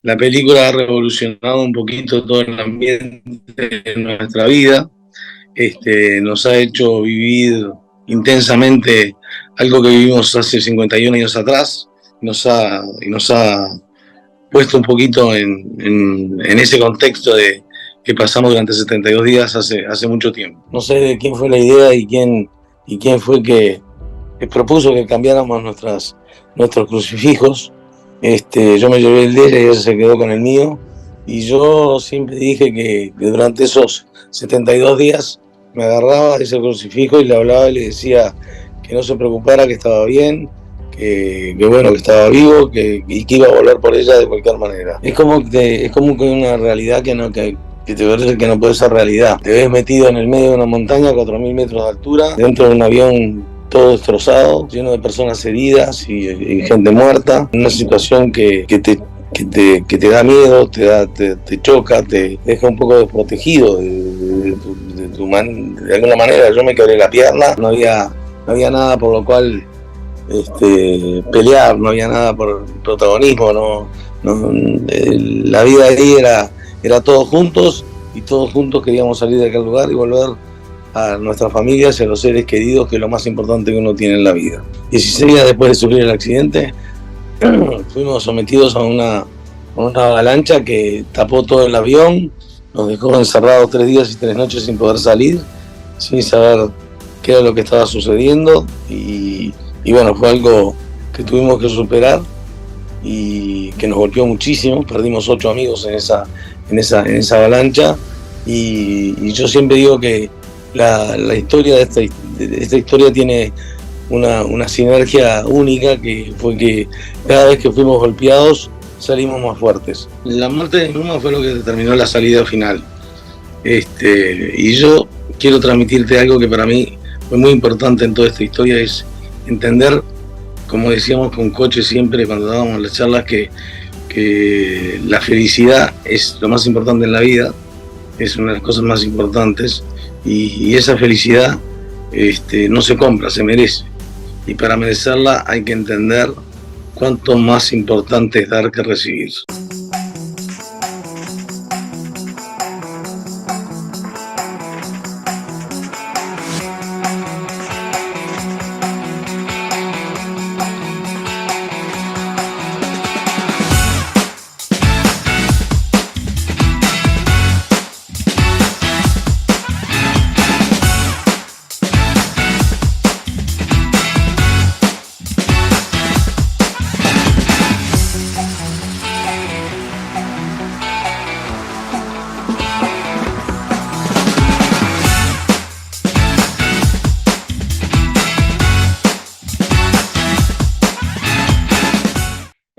La película ha revolucionado un poquito todo el ambiente de nuestra vida. Nos ha hecho vivir intensamente algo que vivimos hace 51 años atrás. Y nos ha puesto un poquito en ese contexto que pasamos durante 72 días hace mucho tiempo. No sé de quién fue la idea y quién fue que propuso que cambiáramos nuestros crucifijos. Yo me llevé el de ella y ella se quedó con el mío. Y yo siempre dije que durante esos 72 días me agarraba de ese crucifijo y le hablaba y le decía que no se preocupara, que estaba bien, que bueno, que estaba vivo, y que iba a volver por ella de cualquier manera. Es como que una realidad que te parece que no puede ser realidad. Te ves metido en el medio de una montaña a 4.000 metros de altura, dentro de un avión todo destrozado, lleno de personas heridas y gente muerta, una situación que te da miedo, te choca, te deja un poco desprotegido de alguna manera. Yo me quebré la pierna, no había nada por lo cual pelear, no había nada por protagonismo, la vida ahí era todos juntos, y todos juntos queríamos salir de aquel lugar y volver a nuestras familias y a los seres queridos, que es lo más importante que uno tiene en la vida. 16 días después de sufrir el accidente, fuimos sometidos a una avalancha que tapó todo el avión, nos dejó encerrados 3 días y 3 noches sin poder salir, sin saber qué era lo que estaba sucediendo, y bueno, fue algo que tuvimos que superar y que nos golpeó muchísimo. Perdimos 8 amigos en esa avalancha, y yo siempre digo que la historia de esta historia tiene una sinergia única, que fue que cada vez que fuimos golpeados salimos más fuertes. La muerte de mi mamá fue lo que determinó la salida final. Y yo quiero transmitirte algo que para mí fue muy importante en toda esta historia: es entender, como decíamos con Coche siempre cuando dábamos las charlas, que la felicidad es lo más importante en la vida, es una de las cosas más importantes, y esa felicidad no se compra, se merece. Y para merecerla hay que entender cuánto más importante es dar que recibir.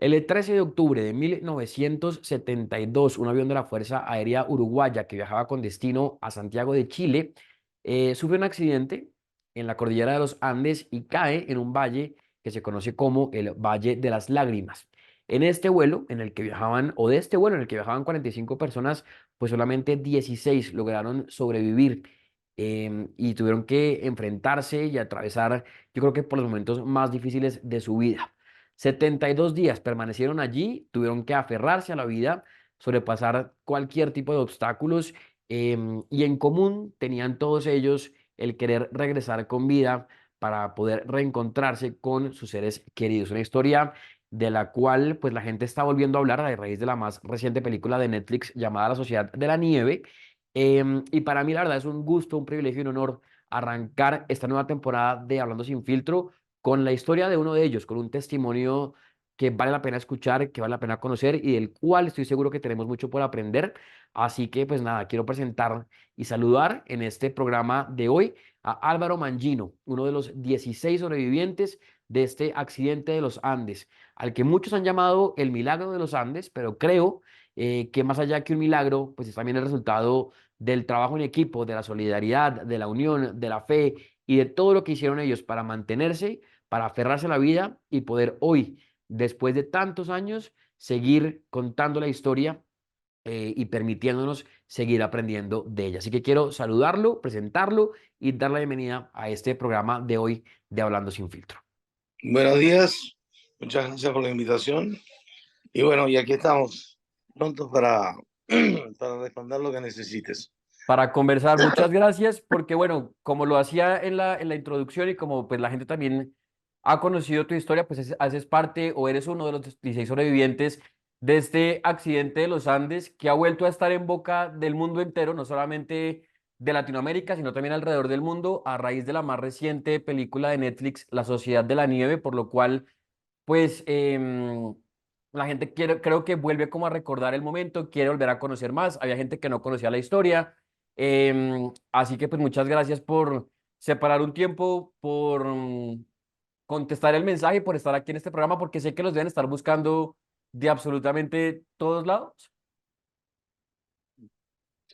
El 13 de octubre de 1972, un avión de la Fuerza Aérea Uruguaya que viajaba con destino a Santiago de Chile sufre un accidente en la cordillera de los Andes y cae en un valle que se conoce como el Valle de las Lágrimas. En este vuelo en el que viajaban, o de este vuelo en el que viajaban 45 personas, pues solamente 16 lograron sobrevivir, y tuvieron que enfrentarse y atravesar, yo creo que por los momentos más difíciles de su vida. 72 días permanecieron allí, tuvieron que aferrarse a la vida, sobrepasar cualquier tipo de obstáculos, y en común tenían todos ellos el querer regresar con vida para poder reencontrarse con sus seres queridos. Una historia de la cual pues la gente está volviendo a hablar a raíz de la más reciente película de Netflix llamada La Sociedad de la Nieve. Y para mí la verdad es un gusto, un privilegio y un honor arrancar esta nueva temporada de Hablando Sin Filtro con la historia de uno de ellos, con un testimonio que vale la pena escuchar, que vale la pena conocer y del cual estoy seguro que tenemos mucho por aprender. Así que pues nada, quiero presentar y saludar en este programa de hoy a Álvaro Mangino, uno de los 16 sobrevivientes de este accidente de los Andes, al que muchos han llamado el milagro de los Andes, pero creo que más allá que un milagro, pues es también el resultado del trabajo en equipo, de la solidaridad, de la unión, de la fe y de todo lo que hicieron ellos para mantenerse, para aferrarse a la vida y poder hoy, después de tantos años, seguir contando la historia, y permitiéndonos seguir aprendiendo de ella. Así que quiero saludarlo, presentarlo y dar la bienvenida a este programa de hoy de Hablando Sin Filtro. Buenos días, muchas gracias por la invitación. Y bueno, y aquí estamos, prontos para responder lo que necesites. Para conversar. Muchas gracias, porque bueno, como lo hacía en la introducción y como pues la gente también ha conocido tu historia, pues haces parte o eres uno de los 16 sobrevivientes de este accidente de los Andes que ha vuelto a estar en boca del mundo entero, no solamente de Latinoamérica, sino también alrededor del mundo, a raíz de la más reciente película de Netflix, La Sociedad de la Nieve, por lo cual pues la gente creo que vuelve como a recordar el momento, quiere volver a conocer más. Había gente que no conocía la historia. Así que pues muchas gracias por separar un tiempo, por contestar el mensaje y por estar aquí en este programa, porque sé que los deben estar buscando de absolutamente todos lados.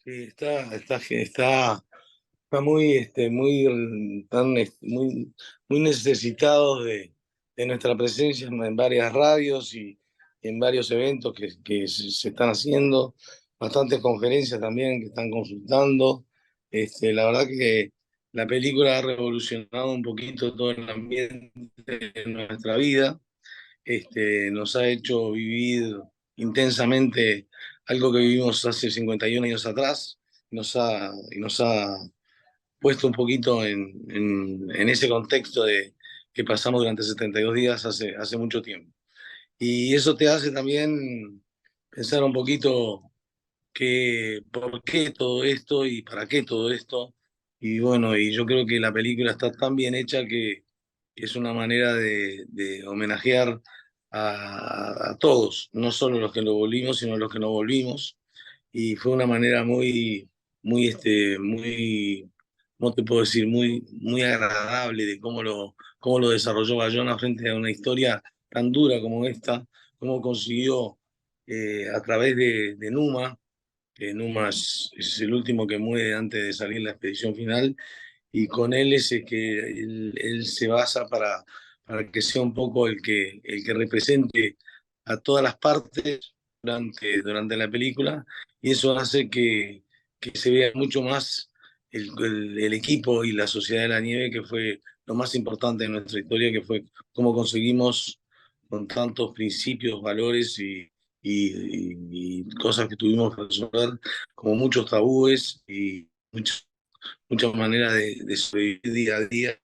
Sí, está muy, muy necesitado de nuestra presencia en varias radios y en varios eventos que se están haciendo, bastantes conferencias también que están consultando. La verdad que la película ha revolucionado un poquito todo el ambiente de nuestra vida. Nos ha hecho vivir intensamente algo que vivimos hace 51 años atrás, y nos ha puesto un poquito en ese contexto que pasamos durante 72 días hace mucho tiempo. Y eso te hace también pensar un poquito por qué todo esto y para qué todo esto. Y bueno, y yo creo que la película está tan bien hecha que es una manera de homenajear a todos, no solo los que lo volvimos, sino los que no volvimos. Y fue una manera muy, ¿cómo te puedo decir? Muy agradable de cómo lo desarrolló Bayona frente a una historia tan dura como esta, cómo consiguió a través de Numa, que Numa es el último que muere antes de salir la expedición final, y con él es el que él se basa para que sea un poco el que represente a todas las partes durante la película, y eso hace que se vea mucho más el equipo y la Sociedad de la Nieve, que fue lo más importante de nuestra historia, que fue cómo conseguimos con tantos principios, valores y cosas que tuvimos que resolver, como muchos tabúes y muchas maneras de sobrevivir día a día,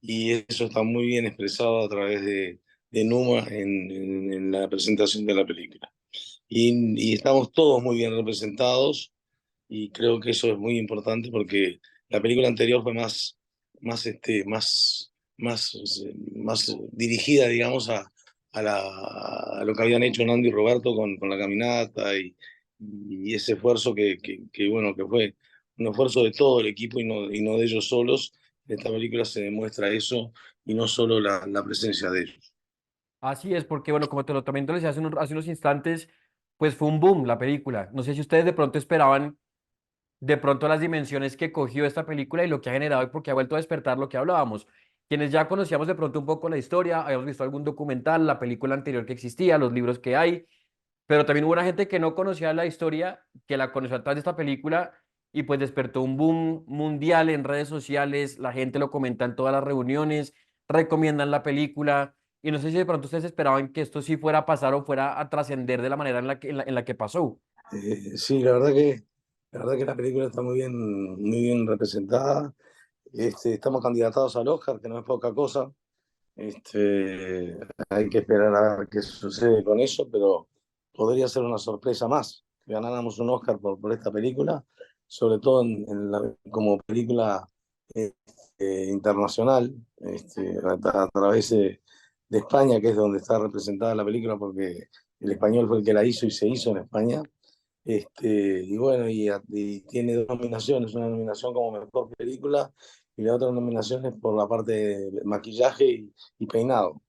y eso está muy bien expresado a través de Numa en la presentación de la película. Y estamos todos muy bien representados, y creo que eso es muy importante porque la película anterior fue más dirigida, digamos, a lo que habían hecho Nando y Roberto con la caminata y ese esfuerzo bueno, que fue un esfuerzo de todo el equipo y no de ellos solos. En esta película se demuestra eso y no solo la presencia de ellos. Así es, porque bueno, como te lo también te lo decía hace unos instantes, pues fue un boom la película. No sé si ustedes de pronto esperaban de pronto las dimensiones que cogió esta película y lo que ha generado y porque ha vuelto a despertar lo que hablábamos. Quienes ya conocíamos de pronto un poco la historia, habíamos visto algún documental, la película anterior que existía, los libros que hay, pero también hubo una gente que no conocía la historia, que la conoció a través de esta película y pues despertó un boom mundial en redes sociales, la gente lo comenta en todas las reuniones, recomiendan la película y no sé si de pronto ustedes esperaban que esto sí fuera a pasar o fuera a trascender de la manera en la que pasó. Sí, la verdad que la película está muy bien representada. Estamos candidatados al Oscar, que no es poca cosa. Hay que esperar a ver qué sucede con eso, pero podría ser una sorpresa más que ganáramos un Oscar por esta película, sobre todo como película internacional, a través de España, que es donde está representada la película, porque el español fue el que la hizo y se hizo en España. Y bueno, y tiene dos nominaciones, una nominación como mejor película y la otra nominación es por la parte de maquillaje y peinado.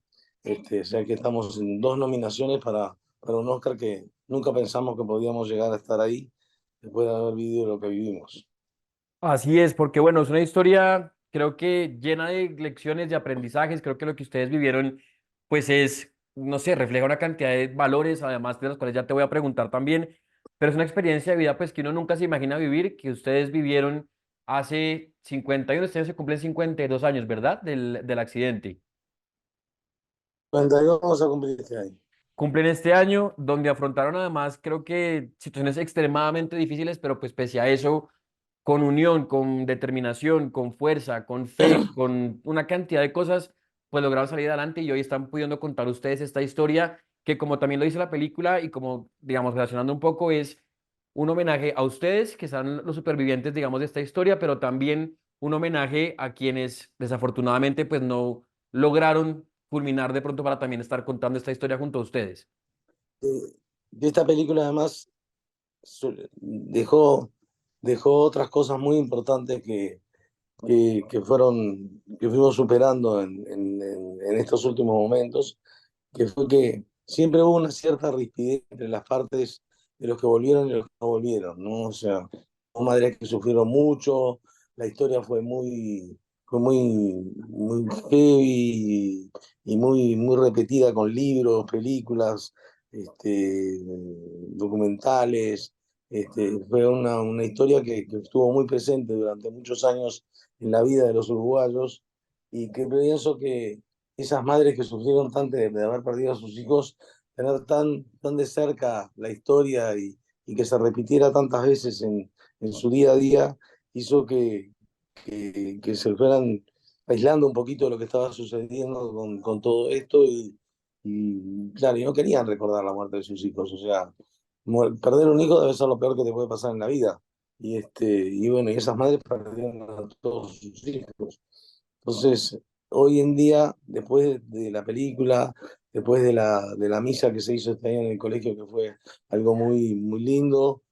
O sea que estamos en dos nominaciones para un Oscar que nunca pensamos que podíamos llegar a estar ahí después de haber vivido lo que vivimos. Así es, porque bueno, es una historia creo que llena de lecciones, de aprendizajes, creo que lo que ustedes vivieron pues es, no sé, refleja una cantidad de valores, además de los cuales ya te voy a preguntar también, pero es una experiencia de vida pues que uno nunca se imagina vivir, que ustedes vivieron hace 51, este año se cumplen 52 años, ¿verdad? Del accidente. 42 vamos a cumplir este año. cumplen este año, donde afrontaron además, creo que situaciones extremadamente difíciles, pero pues pese a eso, con unión, con determinación, con fuerza, con fe, con una cantidad de cosas, pues lograron salir adelante y hoy están pudiendo contar ustedes esta historia que como también lo dice la película y como, digamos, relacionando un poco, es un homenaje a ustedes, que son los supervivientes, digamos, de esta historia, pero también un homenaje a quienes desafortunadamente pues no lograron culminar de pronto para también estar contando esta historia junto a ustedes. Y esta película además dejó otras cosas muy importantes que fuimos superando en estos últimos momentos, que fue que siempre hubo una cierta rispidez entre las partes de los que volvieron y los que no volvieron, ¿no? O sea, hubo madres que sufrieron mucho, la historia muy heavy y muy repetida con libros, películas, documentales. Fue una historia que estuvo muy presente durante muchos años en la vida de los uruguayos y que pienso que esas madres que sufrieron tanto de haber perdido a sus hijos, tener tan de cerca la historia y que se repitiera tantas veces en su día a día, hizo que se fueran aislando un poquito de lo que estaba sucediendo con todo esto y claro, y no querían recordar la muerte de sus hijos, o sea, perder un hijo debe ser lo peor que te puede pasar en la vida. Y bueno, y esas madres perdieron a todos sus hijos. Entonces, hoy en día, después de la película, después de la misa que se hizo este año en el colegio, que fue algo muy lindo,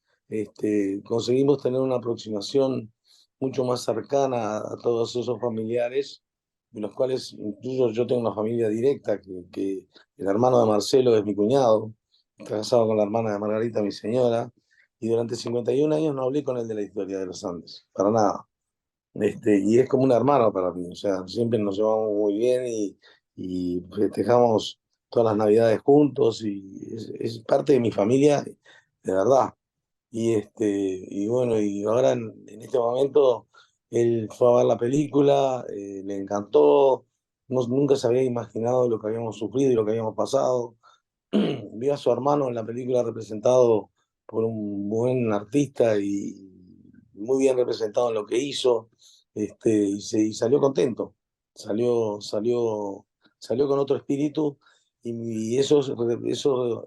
conseguimos tener una aproximación mucho más cercana a todos esos familiares, de los cuales incluso yo tengo una familia directa, que el hermano de Marcelo es mi cuñado, está casado con la hermana de Margarita, mi señora, y durante 51 años no hablé con él de la historia de los Andes, para nada. Y es como un hermano para mí, o sea, siempre nos llevamos muy bien y festejamos todas las Navidades juntos y es parte de mi familia, de verdad. Y bueno, y ahora en este momento él fue a ver la película, le encantó, nunca se había imaginado lo que habíamos sufrido y lo que habíamos pasado. Vio a su hermano en la película representado por un buen artista y muy bien representado en lo que hizo, y salió contento, salió con otro espíritu y eso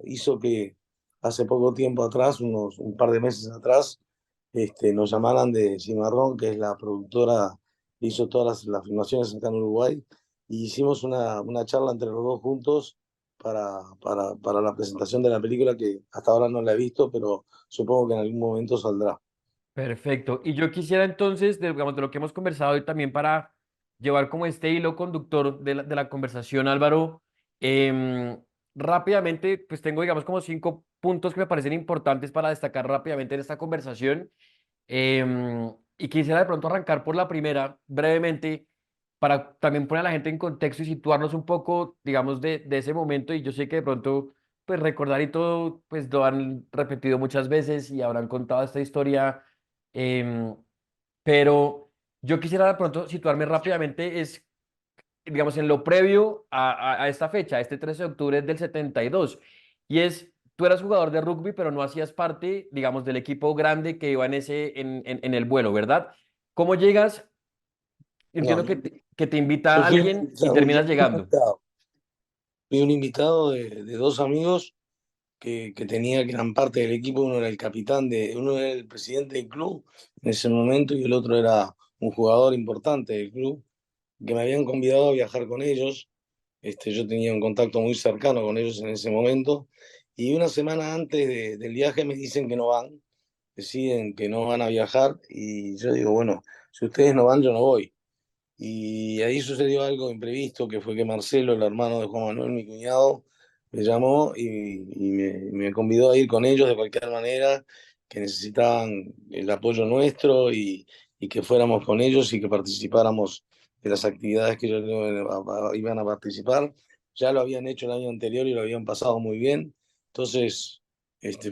hizo que hace poco tiempo atrás, un par de meses atrás, nos llamaran de Cimarrón, que es la productora que hizo todas las filmaciones acá en Uruguay, y hicimos una charla entre los dos juntos para la presentación de la película que hasta ahora no la he visto, pero supongo que en algún momento saldrá. Perfecto. Y yo quisiera entonces, digamos, de lo que hemos conversado y también para llevar como este hilo conductor de la conversación, Álvaro, em, rápidamente, pues tengo, digamos, como 5 puntos que me parecen importantes para destacar rápidamente en esta conversación. Y quisiera de pronto arrancar por la primera, brevemente, para también poner a la gente en contexto y situarnos un poco, digamos, de ese momento. Y yo sé que de pronto, pues recordar y todo, pues lo han repetido muchas veces y habrán contado esta historia. em, pero yo quisiera de pronto situarme rápidamente, es, digamos, en lo previo a esta fecha, este 13 de octubre del 72. Y es, tú eras jugador de rugby, pero no hacías parte, digamos, del equipo grande que iba en el vuelo, ¿verdad? ¿Cómo llegas? No, Entiendo que te yo invita fui alguien y terminas llegando. un invitado de dos amigos que tenía que eran parte del equipo, uno era el presidente del club en ese momento y el otro era un jugador importante del club, que me habían convidado a viajar con ellos. Yo tenía un contacto muy cercano con ellos en ese momento y una semana antes del viaje me dicen que no van, deciden que no van a viajar y yo digo, bueno, si ustedes no van, yo no voy. Y ahí sucedió algo imprevisto, que fue que Marcelo, el hermano de Juan Manuel, mi cuñado, me llamó y me convidó a ir con ellos de cualquier manera, que necesitaban el apoyo nuestro y que fuéramos con ellos y que participáramos de las actividades que ellos iban a participar. Ya lo habían hecho el año anterior y lo habían pasado muy bien. Entonces,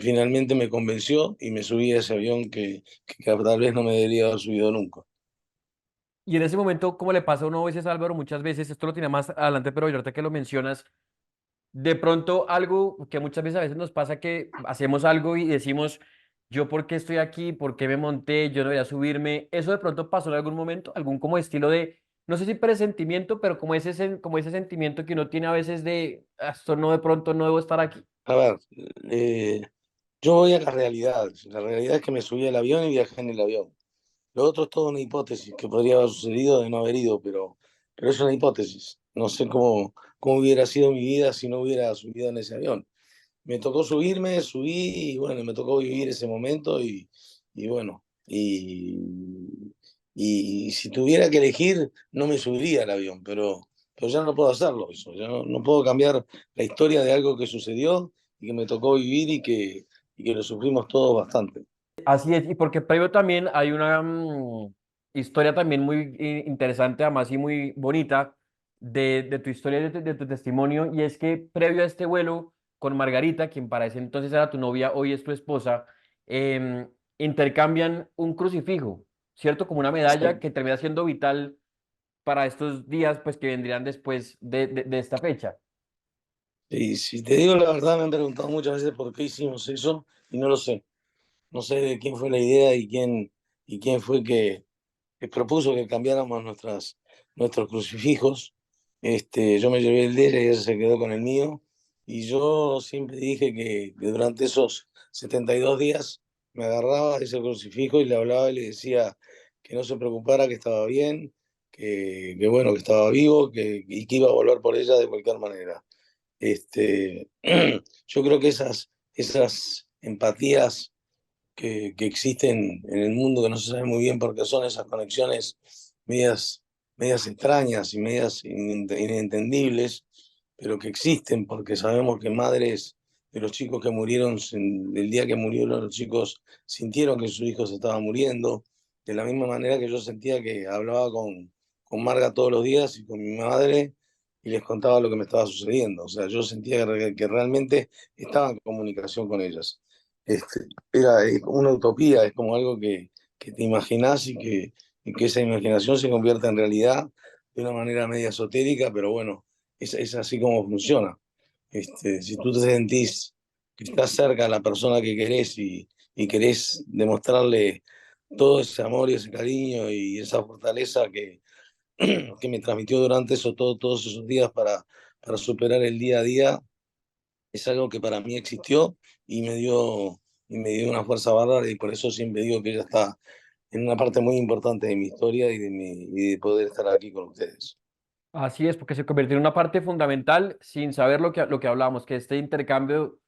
finalmente me convenció y me subí a ese avión que tal vez no me debería haber subido nunca. Y en ese momento, como le pasa a uno a veces, Álvaro, muchas veces, esto lo tiene más adelante, pero ahorita que lo mencionas, De pronto algo que muchas veces a veces nos pasa que hacemos algo y decimos, yo por qué estoy aquí, por qué me monté, yo no voy a subirme. Eso de pronto pasó en algún momento, algún como estilo de, no sé si presentimiento, pero como ese, como ese sentimiento que uno tiene a veces de, "Ah, esto no, de pronto no debo estar aquí". A ver, eh, yo voy a la realidad. La realidad es que me subí al avión y viajé en el avión. Lo otro es toda una hipótesis que podría haber sucedido de no haber ido, pero es una hipótesis. No sé cómo hubiera sido mi vida si no hubiera subido en ese avión. Me tocó subirme, subí y bueno, me tocó vivir ese momento y bueno, y si tuviera que elegir, no me subiría al avión, pero ya no puedo hacerlo eso, ya no puedo cambiar la historia de algo que sucedió y que me tocó vivir y que lo sufrimos todos bastante. Así es, y porque previo también hay una historia también muy interesante, además y muy bonita de tu historia, de tu testimonio, y es que previo a este vuelo con Margarita, quien para ese entonces era tu novia, hoy es tu esposa, em, intercambian un crucifijo, ¿cierto? Como una medalla que termina siendo vital para estos días, pues que vendrían después de esta fecha. Y si te digo la verdad, me han preguntado muchas veces por qué hicimos eso y no lo sé. No sé de quién fue la idea y quién fue que propuso que cambiáramos nuestros crucifijos. Yo me llevé el de ella y ella se quedó con el mío. Y yo siempre dije que durante esos 72 días me agarraba de ese crucifijo y le hablaba y le decía que no se preocupara, que estaba bien, que bueno, que estaba vivo y que iba a volver por ella de cualquier manera. Este, yo creo que esas empatías que existen en el mundo, que no se sabe muy bien por qué son esas conexiones medias, medias extrañas y medias inentendibles, pero que existen porque sabemos que madres de los chicos que murieron, el día que murieron los chicos, sintieron que sus hijos estaban muriendo, de la misma manera que yo sentía que hablaba con Marga todos los días y con mi madre y les contaba lo que me estaba sucediendo. O sea, yo sentía que realmente estaba en comunicación con ellas. Es como una utopía, es como algo que te imaginas y que esa imaginación se convierta en realidad de una manera media esotérica, pero bueno, es así como funciona. Si tú te sentís que estás cerca a la persona que querés y querés demostrarle todo ese amor y ese cariño y esa fortaleza que me transmitió durante todos esos días para superar el día a día, es algo que para mí existió y me dio una fuerza bárbara y por eso siempre digo que ella está en una parte muy importante de mi historia y de poder estar aquí con ustedes. Así es, porque se convirtió en una parte fundamental sin saber lo que hablábamos, que este intercambio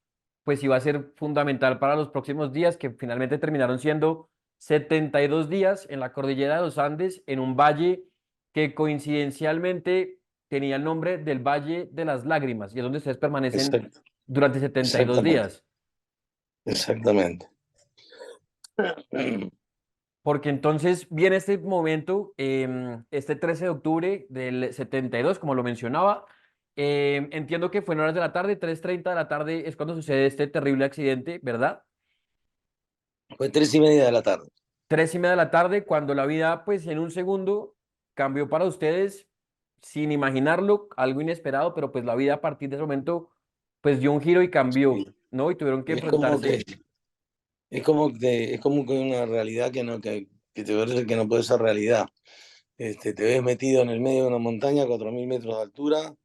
pues iba a ser fundamental para los próximos días, que finalmente terminaron siendo 72 días en la cordillera de los Andes, en un valle que coincidencialmente tenía el nombre del Valle de las Lágrimas, y es donde ustedes permanecen Exacto, durante 72 exactamente, días. exactamente. Porque entonces viene este momento, este 13 de octubre del 72, como lo mencionaba. Entiendo que fue en horas de la tarde, 3:30 de la tarde es cuando sucede este terrible accidente, ¿verdad? Fue 3:30 de la tarde. 3:30 de la tarde, cuando la vida, pues en un segundo, cambió para ustedes sin imaginarlo, algo inesperado, pero pues la vida a partir de ese momento, pues dio un giro y Sí. cambió, ¿no? Y tuvieron que Es como que, enfrentarse. es como que una realidad que te parece que no puede ser realidad. Te ves metido en el medio de una montaña, 4.000 metros de altura,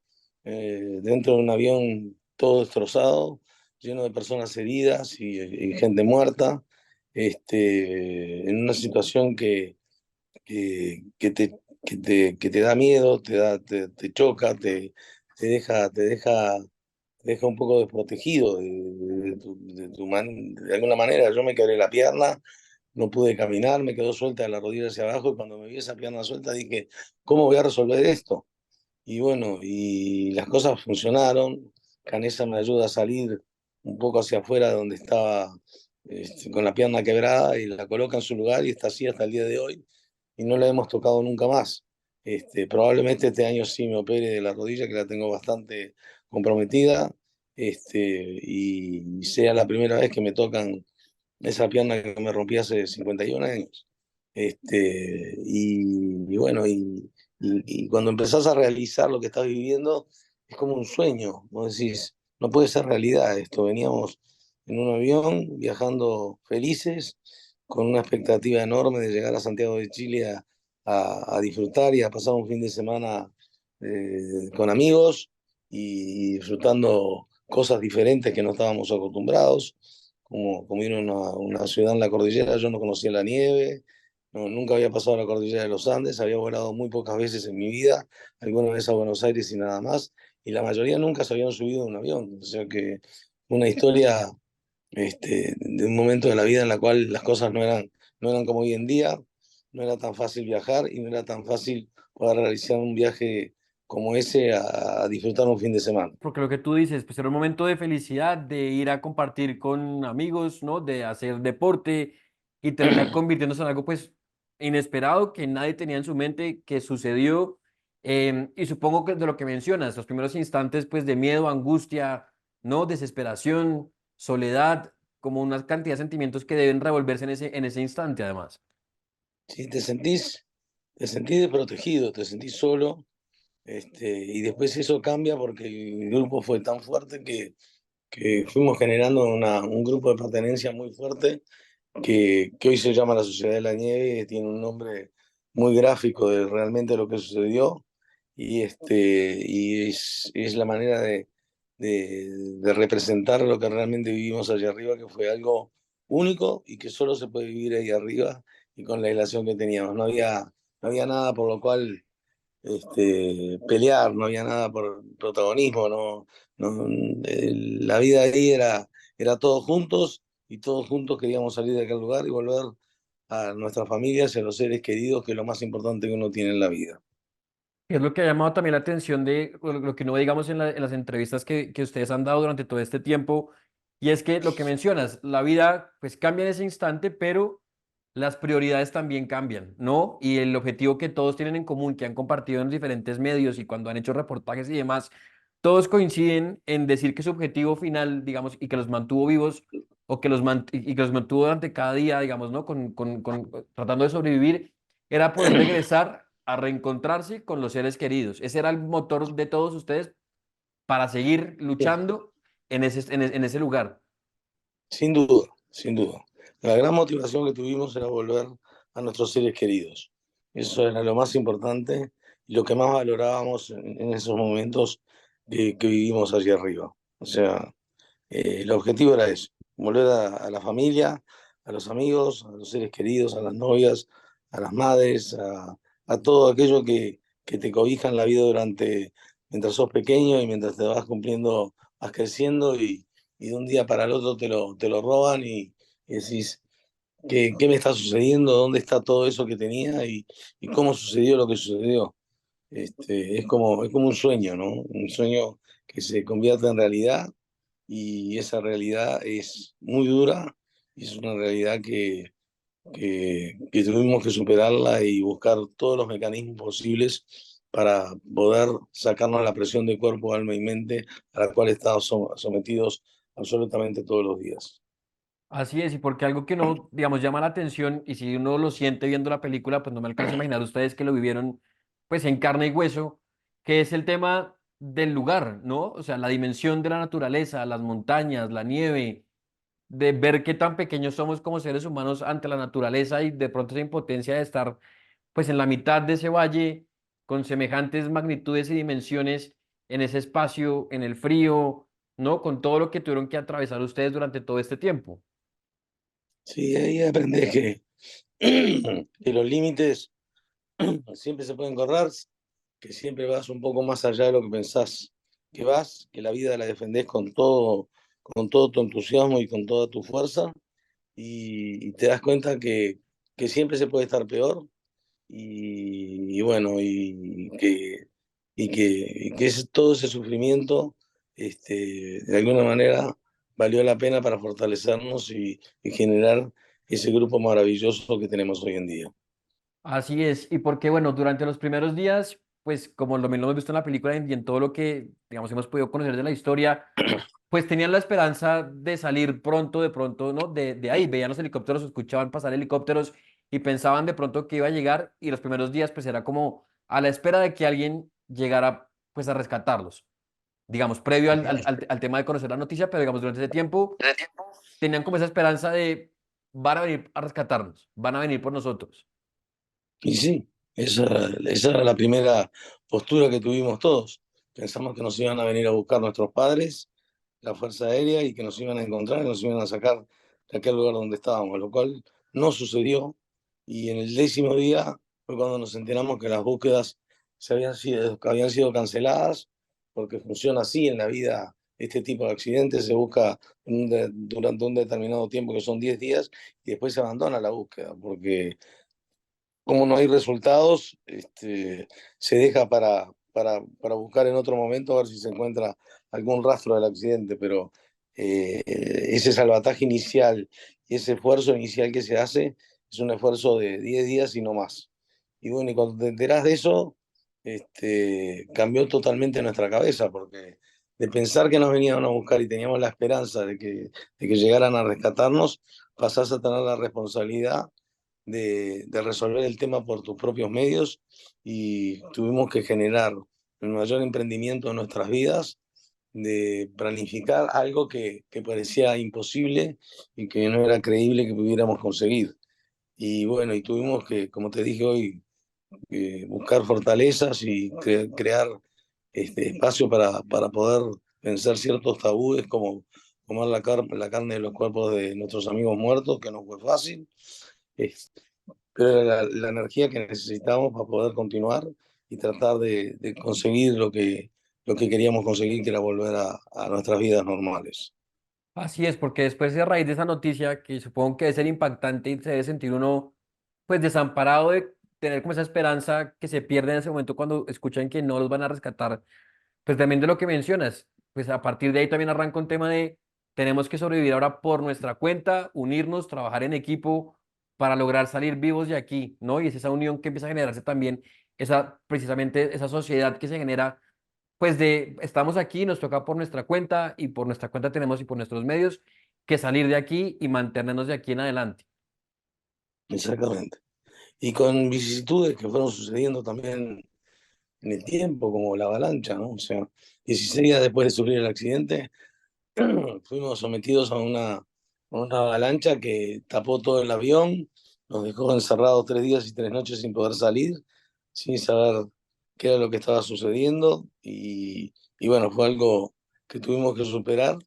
dentro de un avión todo destrozado, lleno de personas heridas y gente muerta, en una situación que te da miedo, te choca, te deja un poco desprotegido de alguna manera. Yo me quebré la pierna, no pude caminar, me quedó suelta la rodilla hacia abajo y cuando me vi esa pierna suelta dije, ¿cómo voy a resolver esto? Y bueno, y las cosas funcionaron. Canesa me ayuda a salir un poco hacia afuera de donde estaba, con la pierna quebrada y la coloca en su lugar y está así hasta el día de hoy y no la hemos tocado nunca más. Probablemente este año sí me opere de la rodilla, que la tengo bastante comprometida, y sea la primera vez que me tocan esa pierna que me rompí hace 51 años. Y bueno, y cuando empezás a realizar lo que estás viviendo, es como un sueño. Vos decís, no puede ser realidad esto. Veníamos en un avión viajando felices, con una expectativa enorme de llegar a Santiago de Chile a disfrutar y a pasar un fin de semana con amigos y disfrutando cosas diferentes que no estábamos acostumbrados, como ir a una ciudad en la cordillera. Yo no conocía la nieve, nunca había pasado la cordillera de los Andes, había volado muy pocas veces en mi vida, alguna vez a Buenos Aires y nada más, y la mayoría nunca se habían subido a un avión. O sea que una historia de un momento de la vida en la cual las cosas no eran como hoy en día, no era tan fácil viajar y no era tan fácil poder realizar un viaje como ese a disfrutar un fin de semana. Porque lo que tú dices, pues era un momento de felicidad, de ir a compartir con amigos, ¿no? De hacer deporte y termina convirtiéndose en algo pues inesperado que nadie tenía en su mente, que sucedió. Y supongo que de lo que mencionas, los primeros instantes pues de miedo, angustia, ¿no? Desesperación, soledad, como una cantidad de sentimientos que deben revolverse en ese instante además. Sí, te sentís desprotegido, te sentís solo, y después eso cambia porque el grupo fue tan fuerte que fuimos generando un grupo de pertenencia muy fuerte que hoy se llama la Sociedad de la Nieve, y tiene un nombre muy gráfico de realmente lo que sucedió, y es la manera de representar lo que realmente vivimos allá arriba, que fue algo único y que solo se puede vivir ahí arriba y con la relación que teníamos. No había nada por lo cual pelear, no había nada por protagonismo, la vida ahí era todos juntos y todos juntos queríamos salir de aquel lugar y volver a nuestras familias y a los seres queridos, que es lo más importante que uno tiene en la vida. Es lo que ha llamado también la atención de lo que no digamos en las entrevistas que ustedes han dado durante todo este tiempo, y es que lo que mencionas, la vida pues cambia en ese instante, pero las prioridades también cambian, ¿no? Y el objetivo que todos tienen en común, que han compartido en los diferentes medios y cuando han hecho reportajes y demás, todos coinciden en decir que su objetivo final, digamos, y que los mantuvo vivos o y que los mantuvo durante cada día, digamos, ¿no? Tratando de sobrevivir, era poder regresar a reencontrarse con los seres queridos. Ese era el motor de todos ustedes para seguir luchando en ese lugar. Sin duda, sin duda. La gran motivación que tuvimos era volver a nuestros seres queridos. Eso era lo más importante y lo que más valorábamos en esos momentos que vivimos allí arriba. O sea, el objetivo era eso, volver a la familia, a los amigos, a los seres queridos, a las novias, a las madres, a todo aquello que te cobija en la vida mientras sos pequeño y mientras te vas cumpliendo, vas creciendo y de un día para el otro te lo roban y decís, ¿qué me está sucediendo? ¿Dónde está todo eso que tenía? Y cómo sucedió lo que sucedió. Es como un sueño, ¿no? Un sueño que se convierte en realidad y esa realidad es muy dura y es una realidad que tuvimos que superarla y buscar todos los mecanismos posibles para poder sacarnos la presión de cuerpo, alma y mente a la cual estamos sometidos absolutamente todos los días. Así es, y porque algo que no, digamos, llama la atención, y si uno lo siente viendo la película, pues no me alcanzo a imaginar ustedes que lo vivieron, pues en carne y hueso, que es el tema del lugar, ¿no? O sea, la dimensión de la naturaleza, las montañas, la nieve, de ver qué tan pequeños somos como seres humanos ante la naturaleza y de pronto esa impotencia de estar, pues en la mitad de ese valle, con semejantes magnitudes y dimensiones, en ese espacio, en el frío, ¿no? Con todo lo que tuvieron que atravesar ustedes durante todo este tiempo. Sí, ahí aprendes que los límites siempre se pueden correr, que siempre vas un poco más allá de lo que pensás que vas, que la vida la defendés con todo tu entusiasmo y con toda tu fuerza, y te das cuenta que siempre se puede estar peor, y bueno, y que todo ese sufrimiento, de alguna manera, valió la pena para fortalecernos y generar ese grupo maravilloso que tenemos hoy en día. Así es, y porque bueno, durante los primeros días, pues como lo mismo hemos visto en la película y en todo lo que, digamos, hemos podido conocer de la historia, pues tenían la esperanza de salir pronto, de pronto, ¿no? De ahí, veían los helicópteros, escuchaban pasar helicópteros y pensaban de pronto que iba a llegar y los primeros días pues era como a la espera de que alguien llegara pues a rescatarlos. digamos, previo al tema de conocer la noticia, pero digamos, durante ese tiempo tenían como esa esperanza de van a venir a rescatarnos, van a venir por nosotros. Y sí, esa era la primera postura que tuvimos todos. Pensamos que nos iban a venir a buscar nuestros padres, la Fuerza Aérea, y que nos iban a encontrar y nos iban a sacar de aquel lugar donde estábamos, lo cual no sucedió. Y en el 10.º día fue cuando nos enteramos que las búsquedas que habían sido canceladas, porque funciona así en la vida. Este tipo de accidentes se busca durante un determinado tiempo, que son 10 días, y después se abandona la búsqueda, porque como no hay resultados, se deja para buscar en otro momento a ver si se encuentra algún rastro del accidente, pero ese salvataje inicial y ese esfuerzo inicial que se hace es un esfuerzo de 10 días y no más. Y bueno, y cuando te enterás de eso, cambió totalmente nuestra cabeza, porque de pensar que nos venían a buscar y teníamos la esperanza de que llegaran a rescatarnos, pasás a tener la responsabilidad de resolver el tema por tus propios medios, y tuvimos que generar el mayor emprendimiento de nuestras vidas, de planificar algo que parecía imposible y que no era creíble que pudiéramos conseguir. Y bueno, y tuvimos que, como te dije hoy, buscar fortalezas y crear espacio para poder vencer ciertos tabúes, como comer la carne de los cuerpos de nuestros amigos muertos, que no fue fácil, pero era la energía que necesitábamos para poder continuar y tratar de conseguir lo que queríamos conseguir, que era volver a nuestras vidas normales. Así es, porque después de raíz de esa noticia, que supongo que debe ser impactante y se debe sentir uno pues desamparado de tener como esa esperanza que se pierde en ese momento cuando escuchan que no los van a rescatar, pues también de lo que mencionas, pues a partir de ahí también arranca un tema de tenemos que sobrevivir ahora por nuestra cuenta, unirnos, trabajar en equipo para lograr salir vivos de aquí, ¿no? Y es esa unión que empieza a generarse también, esa precisamente esa sociedad que se genera pues de estamos aquí, nos toca por nuestra cuenta y por nuestra cuenta tenemos y por nuestros medios que salir de aquí y mantenernos de aquí en adelante. Exactamente. Y con vicisitudes que fueron sucediendo también en el tiempo, como la avalancha, ¿no? O sea, 16 días después de sufrir el accidente, fuimos sometidos a una avalancha que tapó todo el avión, nos dejó encerrados 3 días y 3 noches sin poder salir, sin saber qué era lo que estaba sucediendo. Y bueno, fue algo que tuvimos que superar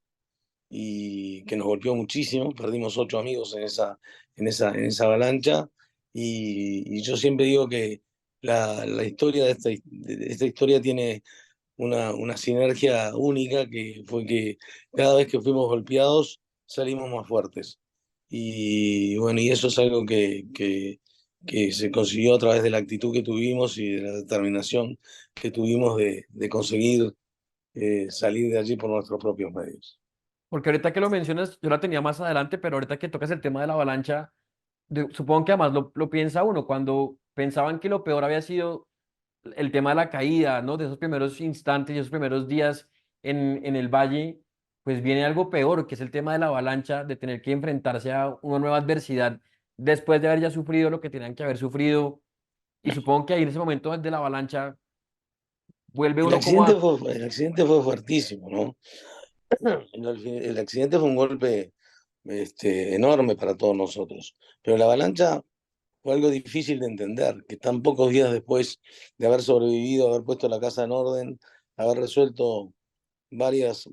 y que nos golpeó muchísimo. Perdimos 8 amigos en esa avalancha. Y yo siempre digo que la historia de esta historia tiene una sinergia única, que fue que cada vez que fuimos golpeados salimos más fuertes. Y bueno, y eso es algo que se consiguió a través de la actitud que tuvimos y de la determinación que tuvimos de conseguir salir de allí por nuestros propios medios. Porque ahorita que lo mencionas, yo la tenía más adelante, pero ahorita que tocas el tema de la avalancha, supongo que además lo piensa uno, cuando pensaban que lo peor había sido el tema de la caída, ¿no? De esos primeros instantes y esos primeros días en el valle, pues viene algo peor, que es el tema de la avalancha, de tener que enfrentarse a una nueva adversidad después de haber ya sufrido lo que tenían que haber sufrido. Y supongo que ahí en ese momento de la avalancha vuelve El uno como accidente a... fue, el accidente fue fuertísimo, ¿no? El accidente fue un golpe enorme para todos nosotros, pero la avalancha fue algo difícil de entender, que tan pocos días después de haber sobrevivido, haber puesto la casa en orden, haber resuelto varios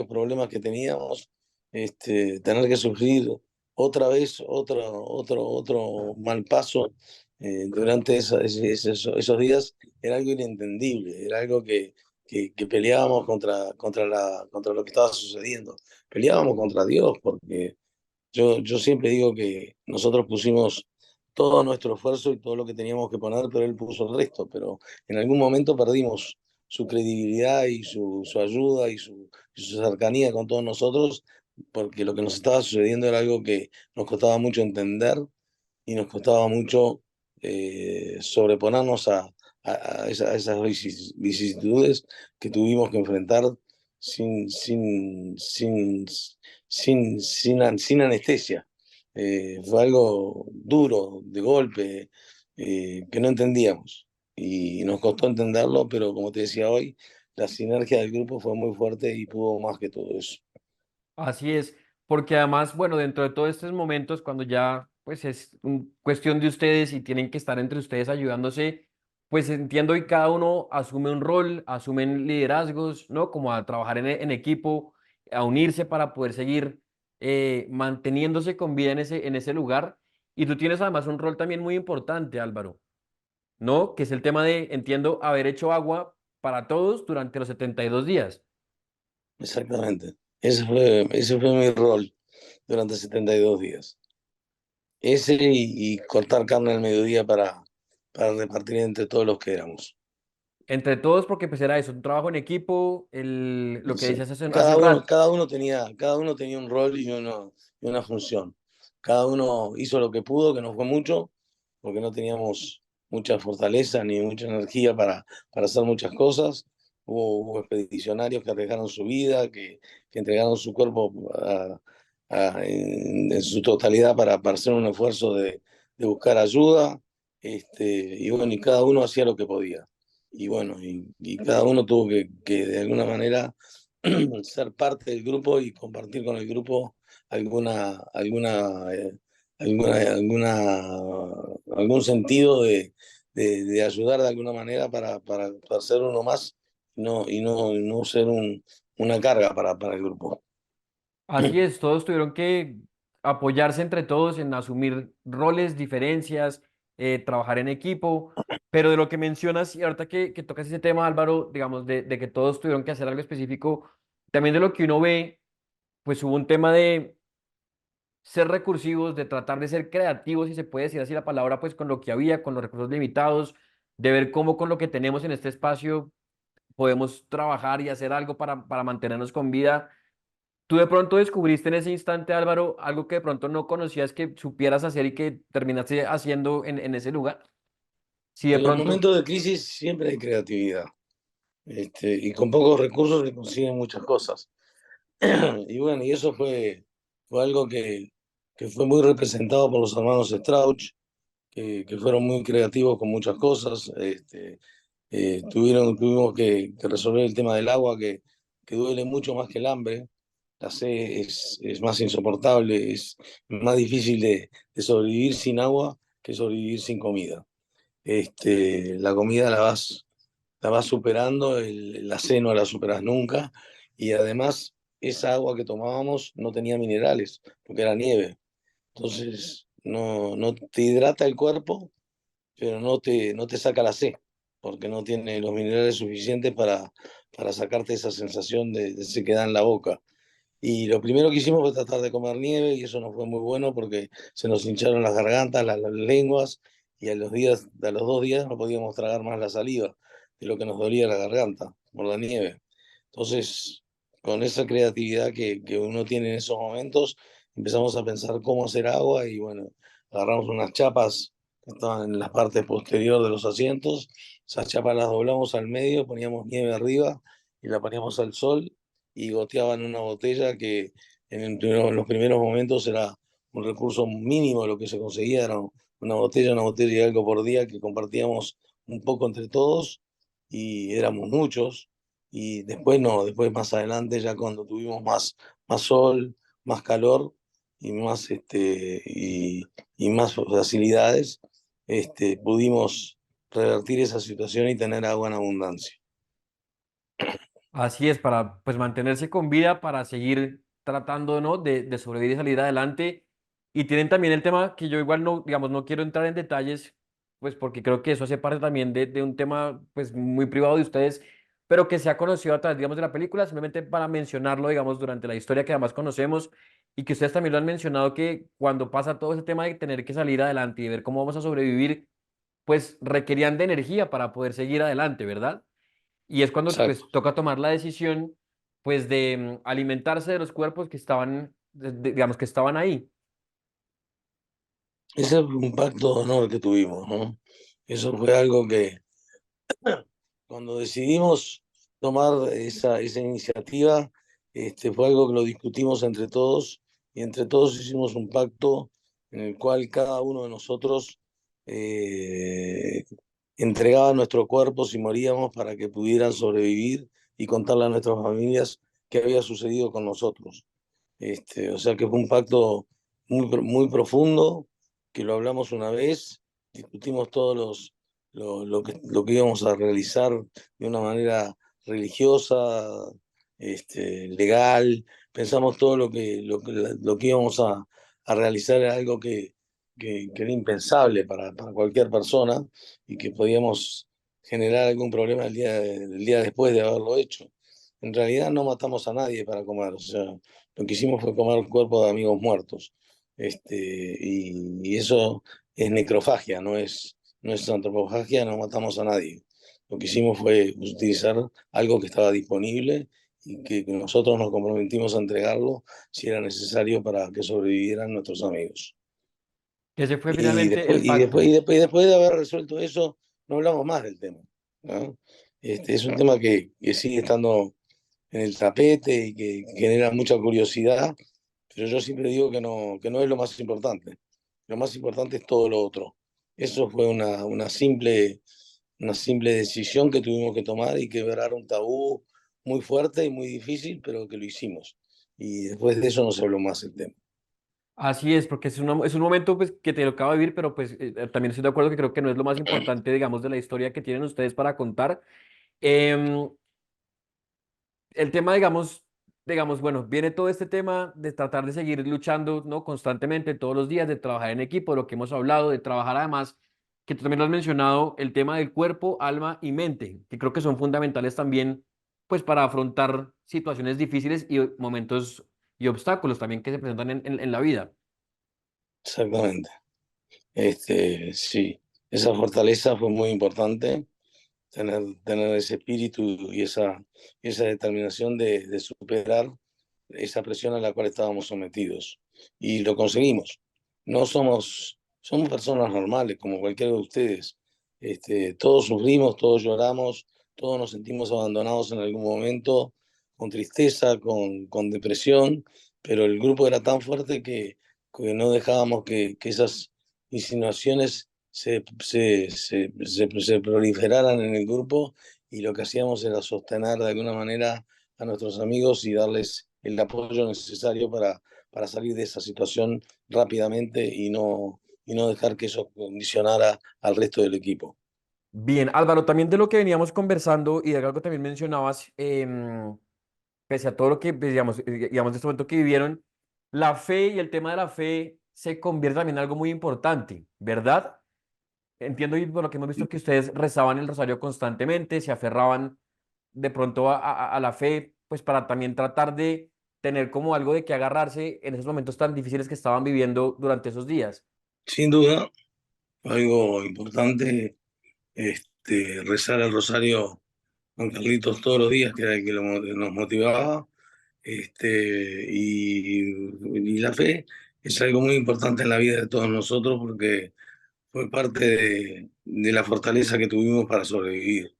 problemas que teníamos, tener que sufrir otra vez otro mal paso durante esos días, era algo inentendible, era algo que peleábamos contra lo que estaba sucediendo. Peleábamos contra Dios, porque yo siempre digo que nosotros pusimos todo nuestro esfuerzo y todo lo que teníamos que poner, pero Él puso el resto. Pero en algún momento perdimos su credibilidad y su ayuda y su cercanía con todos nosotros, porque lo que nos estaba sucediendo era algo que nos costaba mucho entender y nos costaba mucho sobreponernos a esas vicisitudes que tuvimos que enfrentar sin, sin, sin, sin anestesia. Fue algo duro, de golpe, que no entendíamos. Y nos costó entenderlo, pero como te decía hoy, la sinergia del grupo fue muy fuerte y pudo más que todo eso. Así es, porque además, bueno, dentro de todos estos momentos, cuando ya pues es cuestión de ustedes y tienen que estar entre ustedes ayudándose, pues entiendo y cada uno asume un rol, asumen liderazgos, ¿no? Como a trabajar en equipo, a unirse para poder seguir manteniéndose con vida en ese lugar. Y tú tienes además un rol también muy importante, Álvaro, ¿no? Que es el tema de, entiendo, haber hecho agua para todos durante los 72 días. Exactamente. Ese fue mi rol durante 72 días. Ese y cortar carne al mediodía para repartir entre todos los que éramos. Entre todos, porque pues era eso, un trabajo en equipo, lo que decías Exacto. hace un rato. Cada uno tenía un rol y una función. Cada uno hizo lo que pudo, que no fue mucho, porque no teníamos mucha fortaleza ni mucha energía para hacer muchas cosas. Hubo expedicionarios que arriesgaron su vida, que entregaron su cuerpo en su totalidad para hacer un esfuerzo de buscar ayuda. Y bueno, y cada uno hacía lo que podía. Y bueno, y cada uno tuvo que de alguna manera ser parte del grupo y compartir con el grupo alguna, alguna, algún sentido de ayudar de alguna manera para ser uno más y no ser una carga para el grupo. Así es, todos tuvieron que apoyarse entre todos en asumir roles, diferencias, trabajar en equipo, pero de lo que mencionas, y ahorita que tocas ese tema, Álvaro, digamos, de que todos tuvieron que hacer algo específico, también de lo que uno ve, pues hubo un tema de ser recursivos, de tratar de ser creativos, si se puede decir así la palabra, pues con lo que había, con los recursos limitados, de ver cómo con lo que tenemos en este espacio podemos trabajar y hacer algo para mantenernos con vida. ¿Tú de pronto descubriste en ese instante, Álvaro, algo que de pronto no conocías que supieras hacer y que terminaste haciendo en ese lugar? Si de En los pronto, momentos de crisis siempre hay creatividad, y con pocos recursos se consiguen muchas cosas. Y bueno, y eso fue algo que fue muy representado por los hermanos Strauch, que fueron muy creativos con muchas cosas. Tuvimos que resolver el tema del agua, que duele mucho más que el hambre. La sed es más insoportable, es más difícil de sobrevivir sin agua que sobrevivir sin comida. La comida la vas superando, la sed no la superas nunca, y además esa agua que tomábamos no tenía minerales, porque era nieve. Entonces no te hidrata el cuerpo, pero no te saca la sed, porque no tiene los minerales suficientes para sacarte esa sensación de sequedad en la boca. Y lo primero que hicimos fue tratar de comer nieve y eso no fue muy bueno porque se nos hincharon las gargantas, las lenguas y a los 2 días no podíamos tragar más la saliva de lo que nos dolía la garganta por la nieve. Entonces, con esa creatividad que uno tiene en esos momentos, empezamos a pensar cómo hacer agua y bueno, agarramos unas chapas que estaban en la parte posterior de los asientos, esas chapas las doblamos al medio, poníamos nieve arriba y la poníamos al sol y goteaban una botella que en los primeros momentos era un recurso mínimo, lo que se conseguía era una botella y algo por día que compartíamos un poco entre todos y éramos muchos. Y después no, después más adelante ya cuando tuvimos más sol, más calor y y más facilidades, pudimos revertir esa situación y tener agua en abundancia. así es, para pues mantenerse con vida, para seguir tratando, ¿no? de sobrevivir y salir adelante. Y tienen también el tema que yo igual no, digamos, no quiero entrar en detalles, pues porque creo que eso hace parte también de un tema pues muy privado de ustedes, pero que se ha conocido a través, digamos, de la película, simplemente para mencionarlo, digamos, durante la historia que además conocemos y que ustedes también lo han mencionado, que cuando pasa todo ese tema de tener que salir adelante y ver cómo vamos a sobrevivir, pues requerían de energía para poder seguir adelante, ¿verdad? Y es cuando Exacto. pues toca tomar la decisión pues de alimentarse de los cuerpos que estaban, digamos que estaban ahí. Ese fue un pacto de honor que tuvimos, ¿no? Eso fue algo que cuando decidimos tomar esa iniciativa, fue algo que lo discutimos entre todos y entre todos hicimos un pacto en el cual cada uno de nosotros eh, entregaba nuestro cuerpo si moríamos para que pudieran sobrevivir y contarle a nuestras familias qué había sucedido con nosotros. O sea que fue un pacto muy profundo, que lo hablamos una vez, discutimos todos lo que íbamos a realizar de una manera religiosa, legal, pensamos todo lo que íbamos a realizar, era algo que era impensable para cualquier persona y que podíamos generar algún problema el día después de haberlo hecho. En realidad no matamos a nadie para comer, o sea, lo que hicimos fue comer cuerpos de amigos muertos. Y eso es necrofagia, no es antropofagia, no matamos a nadie. Lo que hicimos fue utilizar algo que estaba disponible y que nosotros nos comprometimos a entregarlo si era necesario para que sobrevivieran nuestros amigos. Ese fue finalmente el pacto. Después de haber resuelto eso, no hablamos más del tema, ¿no? Es un tema que sigue estando en el tapete y que genera mucha curiosidad, pero yo siempre digo que no es lo más importante. Lo más importante es todo lo otro. Eso fue una simple decisión que tuvimos que tomar y quebrar un tabú muy fuerte y muy difícil, pero que lo hicimos. Y después de eso no se habló más el tema. Así es, porque es un momento pues, que te lo acabo de vivir, pero pues también estoy de acuerdo que creo que no es lo más importante, digamos, de la historia que tienen ustedes para contar. Em, el tema, digamos, bueno, viene todo este tema de tratar de seguir luchando, ¿no? Constantemente, todos los días, de trabajar en equipo, lo que hemos hablado, de trabajar además, que tú también lo has mencionado, el tema del cuerpo, alma y mente, que creo que son fundamentales también, pues, para afrontar situaciones difíciles y momentos y obstáculos también que se presentan en la vida. Exactamente. Sí, esa fortaleza fue muy importante, tener ese espíritu y esa determinación de superar esa presión a la cual estábamos sometidos. Y lo conseguimos. No somos, somos personas normales, como cualquiera de ustedes. Todos sufrimos, todos lloramos, todos nos sentimos abandonados en algún momento, con tristeza, con depresión, pero el grupo era tan fuerte que no dejábamos que esas insinuaciones se proliferaran en el grupo y lo que hacíamos era sostener de alguna manera a nuestros amigos y darles el apoyo necesario para salir de esa situación rápidamente y no dejar que eso condicionara al resto del equipo. Bien, Álvaro, también de lo que veníamos conversando y de algo que también mencionabas, pese a todo lo que, pues, digamos, de este momento que vivieron, la fe y el tema de la fe se convierte también en algo muy importante, ¿verdad? Entiendo y por lo que hemos visto que ustedes rezaban el rosario constantemente, se aferraban de pronto a la fe, pues para también tratar de tener como algo de que agarrarse en esos momentos tan difíciles que estaban viviendo durante esos días. Sin duda, algo importante, rezar el rosario con Carlitos todos los días, que era el que nos motivaba, y la fe es algo muy importante en la vida de todos nosotros porque fue parte de la fortaleza que tuvimos para sobrevivir.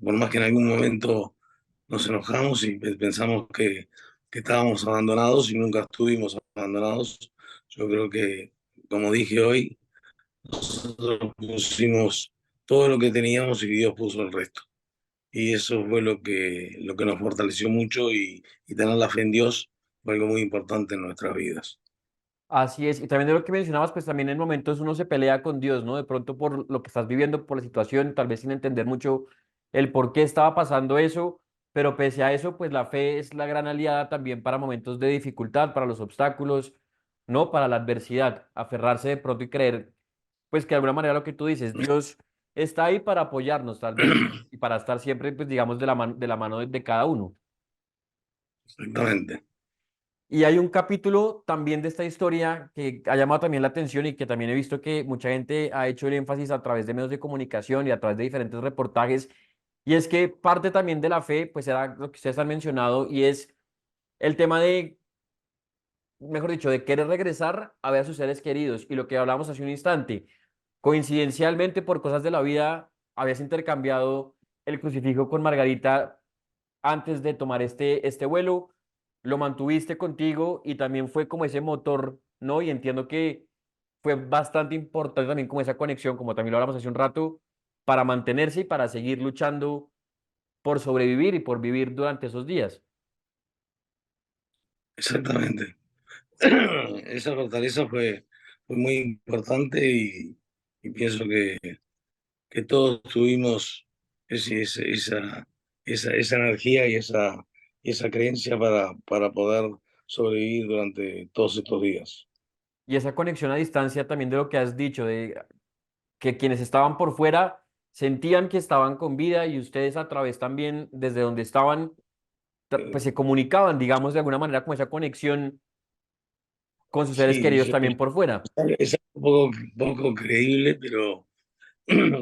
Por más que en algún momento nos enojamos y pensamos que estábamos abandonados y nunca estuvimos abandonados, yo creo que, como dije hoy, nosotros pusimos todo lo que teníamos y Dios puso el resto. Y eso fue lo que nos fortaleció mucho y tener la fe en Dios fue algo muy importante en nuestras vidas. Así es, y también de lo que mencionabas, pues también en momentos uno se pelea con Dios, ¿no? De pronto por lo que estás viviendo, por la situación, tal vez sin entender mucho el por qué estaba pasando eso, pero pese a eso, pues la fe es la gran aliada también para momentos de dificultad, para los obstáculos, ¿no? Para la adversidad, aferrarse de pronto y creer, pues que de alguna manera lo que tú dices, Dios está ahí para apoyarnos tal vez y para estar siempre, pues digamos, de la mano de cada uno. Exactamente. Y hay un capítulo también de esta historia que ha llamado también la atención y que también he visto que mucha gente ha hecho el énfasis a través de medios de comunicación y a través de diferentes reportajes. Y es que parte también de la fe, pues era lo que ustedes han mencionado, y es el tema de, mejor dicho, de querer regresar a ver a sus seres queridos. Y lo que hablamos hace un instante, coincidencialmente por cosas de la vida, habías intercambiado el crucifijo con Margarita antes de tomar este vuelo, lo mantuviste contigo y también fue como ese motor, ¿no? Y entiendo que fue bastante importante también como esa conexión, como también lo hablamos hace un rato, para mantenerse y para seguir luchando por sobrevivir y por vivir durante esos días. Exactamente. Esa fortaleza fue muy importante y pienso que todos tuvimos esa energía y esa creencia para poder sobrevivir durante todos estos días. Y esa conexión a distancia también de lo que has dicho, de que quienes estaban por fuera sentían que estaban con vida y ustedes a través también desde donde estaban, pues se comunicaban, digamos, de alguna manera con esa conexión con sus seres Sí, queridos también por fuera. es poco creíble, pero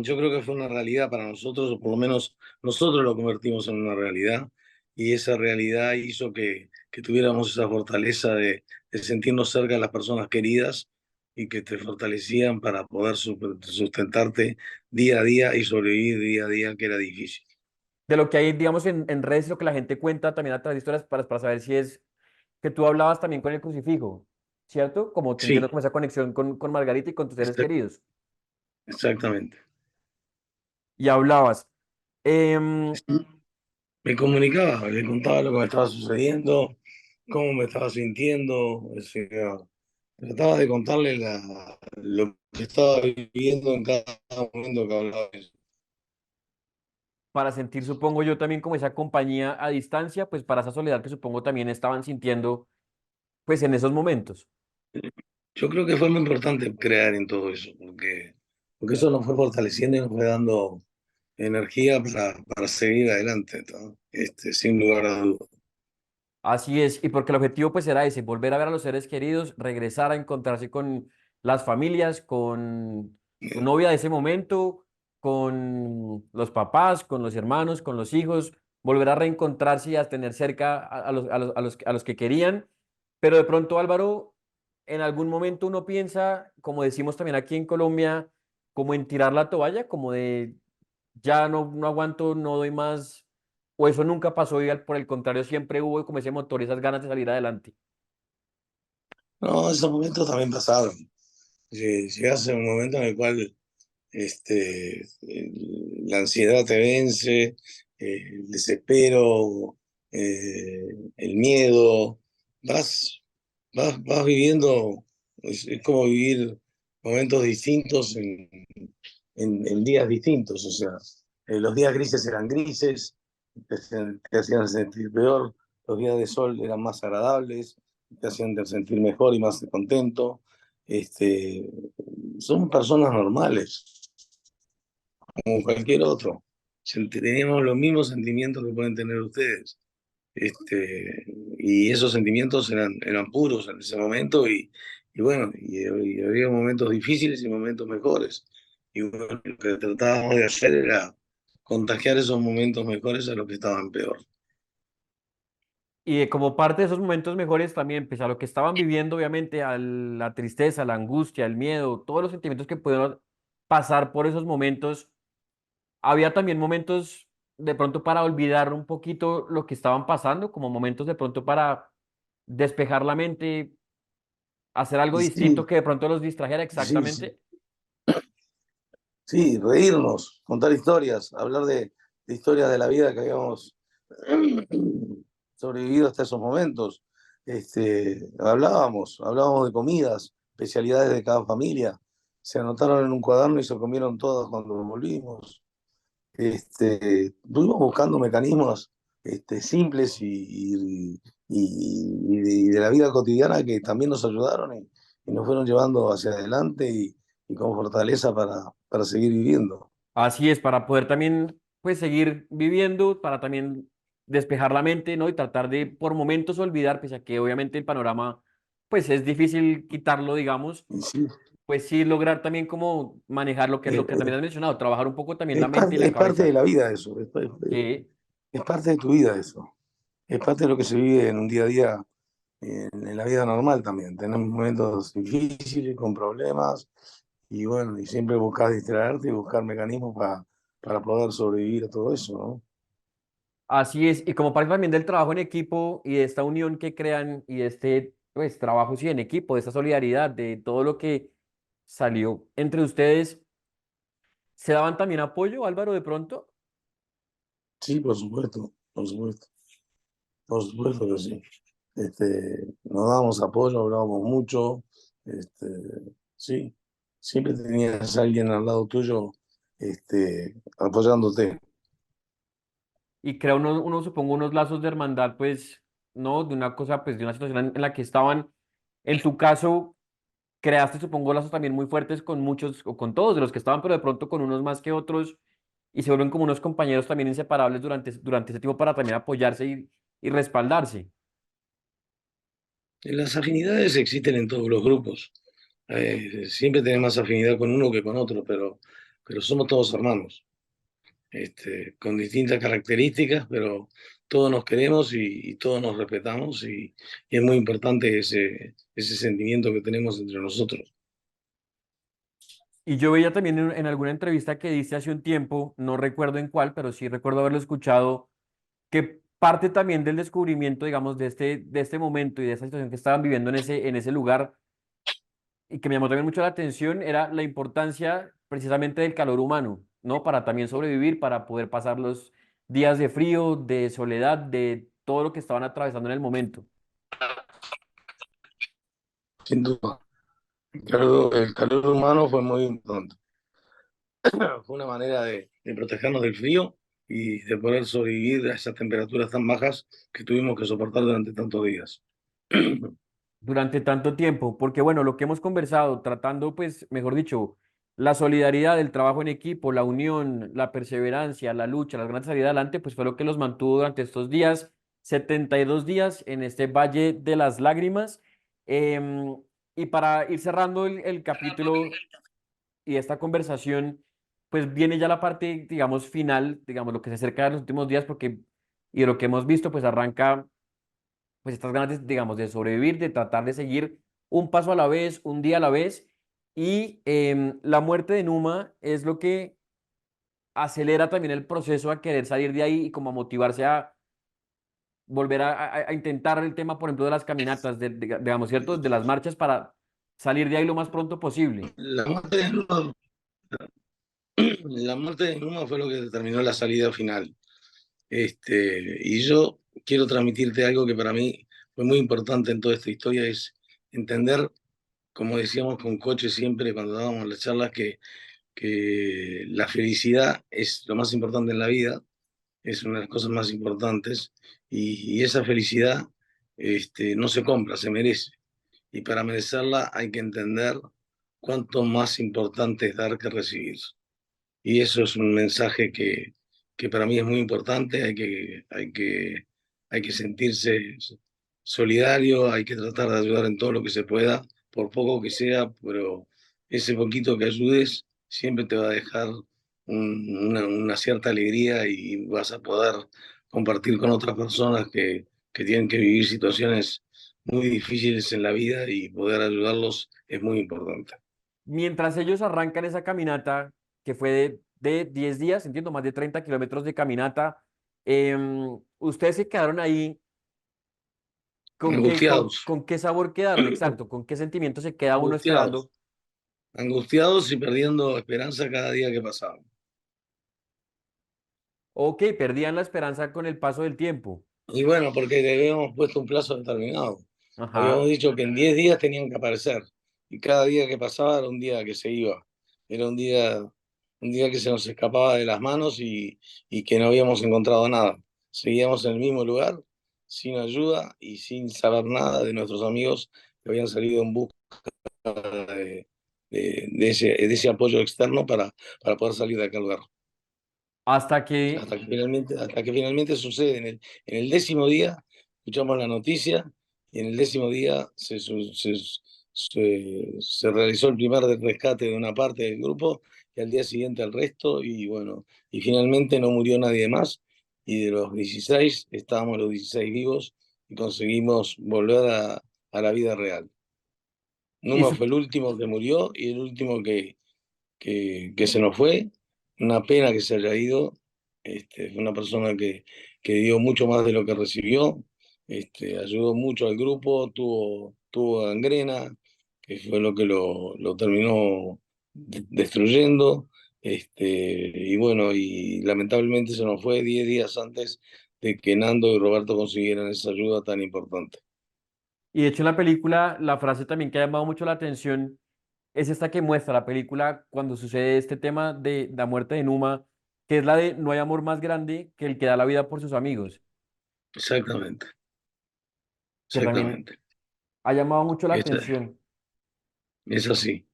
yo creo que fue una realidad para nosotros, o por lo menos nosotros lo convertimos en una realidad, y esa realidad hizo que tuviéramos esa fortaleza de sentirnos cerca de las personas queridas y que te fortalecían para poder sustentarte día a día y sobrevivir día a día, que era difícil. De lo que hay, digamos, en redes, lo que la gente cuenta también a través de historias para saber si es que tú hablabas también con el crucifijo, ¿cierto? Como te entiendo Sí, como esa conexión con Margarita y con tus seres queridos. exactamente. Y hablabas. Em, Me comunicaba, le contaba lo que me estaba sucediendo, cómo me estaba sintiendo, o sea, trataba de contarle lo que estaba viviendo en cada momento que hablaba de eso. para sentir, supongo yo, también como esa compañía a distancia, pues para esa soledad que supongo también estaban sintiendo, pues en esos momentos. Yo creo que fue muy importante crear en todo eso, porque eso nos fue fortaleciendo y nos fue dando energía para seguir adelante, ¿no? Sin lugar a dudas. Así es, y porque el objetivo pues era ese, volver a ver a los seres queridos, regresar a encontrarse con las familias, con tu novia de ese momento, con los papás, con los hermanos, con los hijos, volver a reencontrarse y a tener cerca a los que querían. Pero de pronto, Álvaro, en algún momento uno piensa, como decimos también aquí en Colombia, como en tirar la toalla, como de ya no aguanto, no doy más, o eso nunca pasó y por el contrario siempre hubo como ese motor y esas ganas de salir adelante. No, esos momentos también pasaron. Llegas a un momento en el cual la ansiedad te vence, el desespero, eh, el miedo, vas, vas viviendo, es como vivir momentos distintos en días distintos, o sea, los días grises eran grises, te hacían sentir peor, los días de sol eran más agradables, te hacían sentir mejor y más contento. Este, Somos personas normales, como cualquier otro. Teníamos los mismos sentimientos que pueden tener ustedes. Este, y esos sentimientos eran puros en ese momento y bueno, y había momentos difíciles y momentos mejores. Y bueno, lo que tratábamos de hacer era contagiar esos momentos mejores a los que estaban peor. Y como parte de esos momentos mejores también, pese a lo que estaban viviendo, obviamente, a la tristeza, la angustia, el miedo, todos los sentimientos que pudieron pasar por esos momentos, había también momentos de pronto para olvidar un poquito lo que estaban pasando, como momentos de pronto para despejar la mente, hacer algo Y distinto sí, que de pronto los distrajera sí, sí. exactamente. Sí, reírnos, contar historias, hablar de historias de la vida que habíamos sobrevivido hasta esos momentos. Hablábamos de comidas, especialidades de cada familia. Se anotaron en un cuaderno y se comieron todas cuando volvimos. Estuvimos buscando mecanismos simples y de la vida cotidiana que también nos ayudaron y nos fueron llevando hacia adelante y con fortaleza para seguir viviendo. Así es, para poder también, pues, seguir viviendo, para también despejar la mente, ¿no? Y tratar de, por momentos, olvidar, pese a que obviamente el panorama, pues, es difícil quitarlo, digamos, Y sí, pues sí lograr también como manejar lo que también has mencionado, trabajar un poco también la mente y la es parte de cabeza. la vida eso, Sí, es parte de tu vida eso, es parte de lo que se vive en un día a día, en la vida normal también. Tenemos momentos difíciles, con problemas, y bueno, y siempre buscar distraerte y buscar mecanismos para poder sobrevivir a todo eso, ¿no? así es. Y como parte también del trabajo en equipo y de esta unión que crean y de este, pues, trabajo, sí, en equipo, de esta solidaridad, de todo lo que salió entre ustedes, ¿se daban también apoyo, Álvaro, de pronto? Sí, por supuesto que sí. Nos damos apoyo, hablábamos mucho, este, sí, siempre tenías a alguien al lado tuyo, apoyándote. Y crea uno, supongo, unos lazos de hermandad, pues, ¿no? De una cosa, pues, de una situación en la que estaban, en tu caso, creaste, supongo, lazos también muy fuertes con muchos, o con todos de los que estaban, pero de pronto con unos más que otros, y se vuelven como unos compañeros también inseparables durante ese tiempo para también apoyarse y respaldarse. Las afinidades existen en todos los grupos. Siempre tenés más afinidad con uno que con otro, pero somos todos hermanos, con distintas características, pero todos nos queremos y todos nos respetamos y es muy importante ese sentimiento que tenemos entre nosotros. Y yo veía también en alguna entrevista que diste hace un tiempo, no recuerdo en cuál, pero sí recuerdo haberlo escuchado, que parte también del descubrimiento, digamos, de este momento y de esa situación que estaban viviendo en ese lugar, y que me llamó también mucho la atención, era la importancia precisamente del calor humano, ¿no? Para también sobrevivir, para poder pasar los días de frío, de soledad, de todo lo que estaban atravesando en el momento. Sin duda, el calor humano fue muy importante. Fue una manera de protegernos del frío y de poder sobrevivir a esas temperaturas tan bajas que tuvimos que soportar durante tantos días. Durante tanto tiempo, porque bueno, lo que hemos conversado, tratando, pues, mejor dicho, la solidaridad, el trabajo en equipo, la unión, la perseverancia, la lucha, las ganas de salir adelante, pues fue lo que los mantuvo durante estos días, 72 días en este Valle de las Lágrimas. Em, y para ir cerrando el capítulo y esta conversación, pues viene ya la parte, digamos, final, digamos, lo que se acerca de los últimos días, porque, y de lo que hemos visto, pues arranca pues estas ganas, digamos, de sobrevivir, de tratar de seguir un paso a la vez, un día a la vez. Y la muerte de Numa es lo que acelera también el proceso a querer salir de ahí y como a motivarse a volver a intentar el tema, por ejemplo, de las caminatas, digamos, ¿cierto? De las marchas para salir de ahí lo más pronto posible. La muerte de Numa, la muerte de Numa fue lo que determinó la salida final. Y yo quiero transmitirte algo que para mí fue muy importante en toda esta historia, es entender, como decíamos con Coche siempre cuando dábamos las charlas, que la felicidad es lo más importante en la vida, es una de las cosas más importantes, y esa felicidad no se compra, se merece. Y para merecerla hay que entender cuánto más importante es dar que recibir. Y eso es un mensaje que para mí es muy importante, hay que sentirse solidario, hay que tratar de ayudar en todo lo que se pueda, por poco que sea, pero ese poquito que ayudes siempre te va a dejar una cierta alegría y vas a poder compartir con otras personas que tienen que vivir situaciones muy difíciles en la vida y poder ayudarlos es muy importante. Mientras ellos arrancan esa caminata, que fue de 10 días, entiendo, más de 30 kilómetros de caminata, ustedes se quedaron ahí. ¿Con qué, con, Angustiados, con qué sabor quedaron? Exacto. ¿Con qué sentimiento se queda uno angustiados. esperando? Angustiados y perdiendo esperanza cada día que pasaba. Ok, perdían la esperanza con el paso del tiempo. Y bueno, porque le habíamos puesto un plazo determinado. Habíamos Ajá. dicho que en 10 días tenían que aparecer. Y cada día que pasaba era un día que se iba. Era un día que se nos escapaba de las manos y que no habíamos encontrado nada. Seguíamos en el mismo lugar, sin ayuda y sin saber nada de nuestros amigos que habían salido en busca de ese apoyo externo para poder salir de aquel lugar. Hasta que, Hasta que finalmente sucede. En el décimo día escuchamos la noticia y en el décimo día se realizó el primer rescate de una parte del grupo y al día siguiente el resto y bueno, y finalmente no murió nadie más y de los 16 estábamos los 16 vivos y conseguimos volver a la vida real. y Numa fue el último que murió y el último que se nos fue. Una pena que se haya ido. Fue una persona que dio mucho más de lo que recibió. Ayudó mucho al grupo, tuvo gangrena, que fue lo que lo terminó destruyendo. Y bueno, y lamentablemente se nos fue 10 días antes de que Nando y Roberto consiguieran esa ayuda tan importante. Y de hecho en la película, la frase también que ha llamado mucho la atención es esta que muestra la película cuando sucede este tema de la muerte de Numa, que es la de no hay amor más grande que el que da la vida por sus amigos, Exactamente, que también exactamente. ha llamado mucho la Es, atención, es así.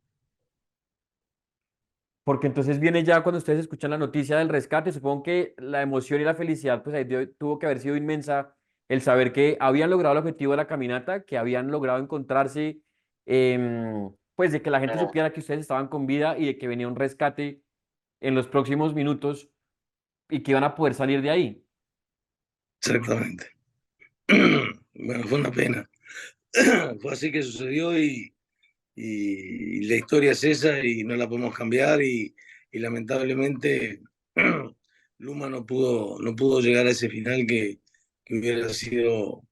porque entonces viene ya cuando ustedes escuchan la noticia del rescate, supongo que la emoción y la felicidad, pues ahí tuvo que haber sido inmensa el saber que habían logrado el objetivo de la caminata, que habían logrado encontrarse, pues de que la gente supiera que ustedes estaban con vida y de que venía un rescate en los próximos minutos y que iban a poder salir de ahí. Exactamente. Bueno, fue una pena. Fue así que sucedió y la historia es esa y no la podemos cambiar y lamentablemente Luma no pudo llegar a ese final que hubiera sido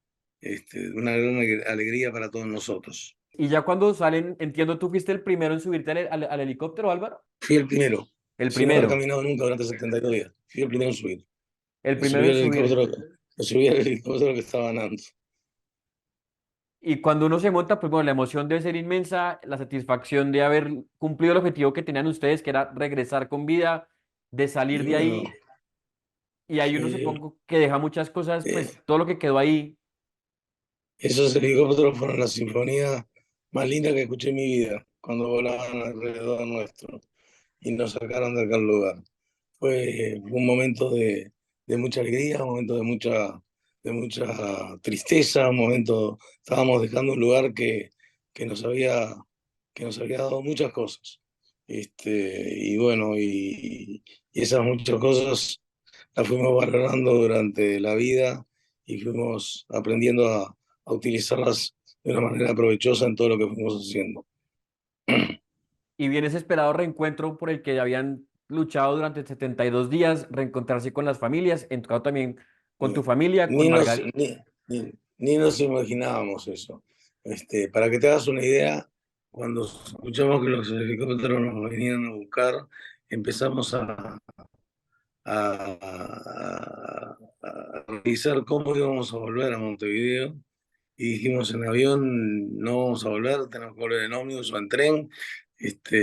una gran alegría para todos nosotros. Y ya cuando salen, entiendo, tú fuiste el primero en subirte al helicóptero, Álvaro. Fui el primero, El sin haber primero, caminado nunca durante 72 días. Fui el primero en subir. el Me primero subí en al subir. helicóptero, me subí al helicóptero que estaba nadando. Y cuando uno se monta, pues bueno, la emoción debe ser inmensa, la satisfacción de haber cumplido el objetivo que tenían ustedes, que era regresar con vida, de salir Y de bueno, ahí. Y ahí uno eh, supongo que deja muchas cosas, eh, pues todo lo que quedó ahí. esos helicópteros fueron la sinfonía más linda que escuché en mi vida, cuando volaban alrededor nuestro y nos sacaron de aquel lugar. Fue un momento de mucha alegría, un momento de mucha tristeza, un momento, estábamos dejando un lugar que nos había, que nos había dado muchas cosas. Y bueno, y esas muchas cosas las fuimos valorando durante la vida y fuimos aprendiendo a utilizarlas de una manera provechosa en todo lo que fuimos haciendo. Y viene ese esperado reencuentro por el que habían luchado durante 72 días, reencontrarse con las familias, en tu caso también con tu familia, con Ni nos, Margarita. ni nos imaginábamos eso. Para que te hagas una idea, cuando escuchamos que los helicópteros nos venían a buscar, empezamos a revisar cómo íbamos a volver a Montevideo y dijimos en avión no vamos a volver, tenemos que volver en ómnibus o en tren.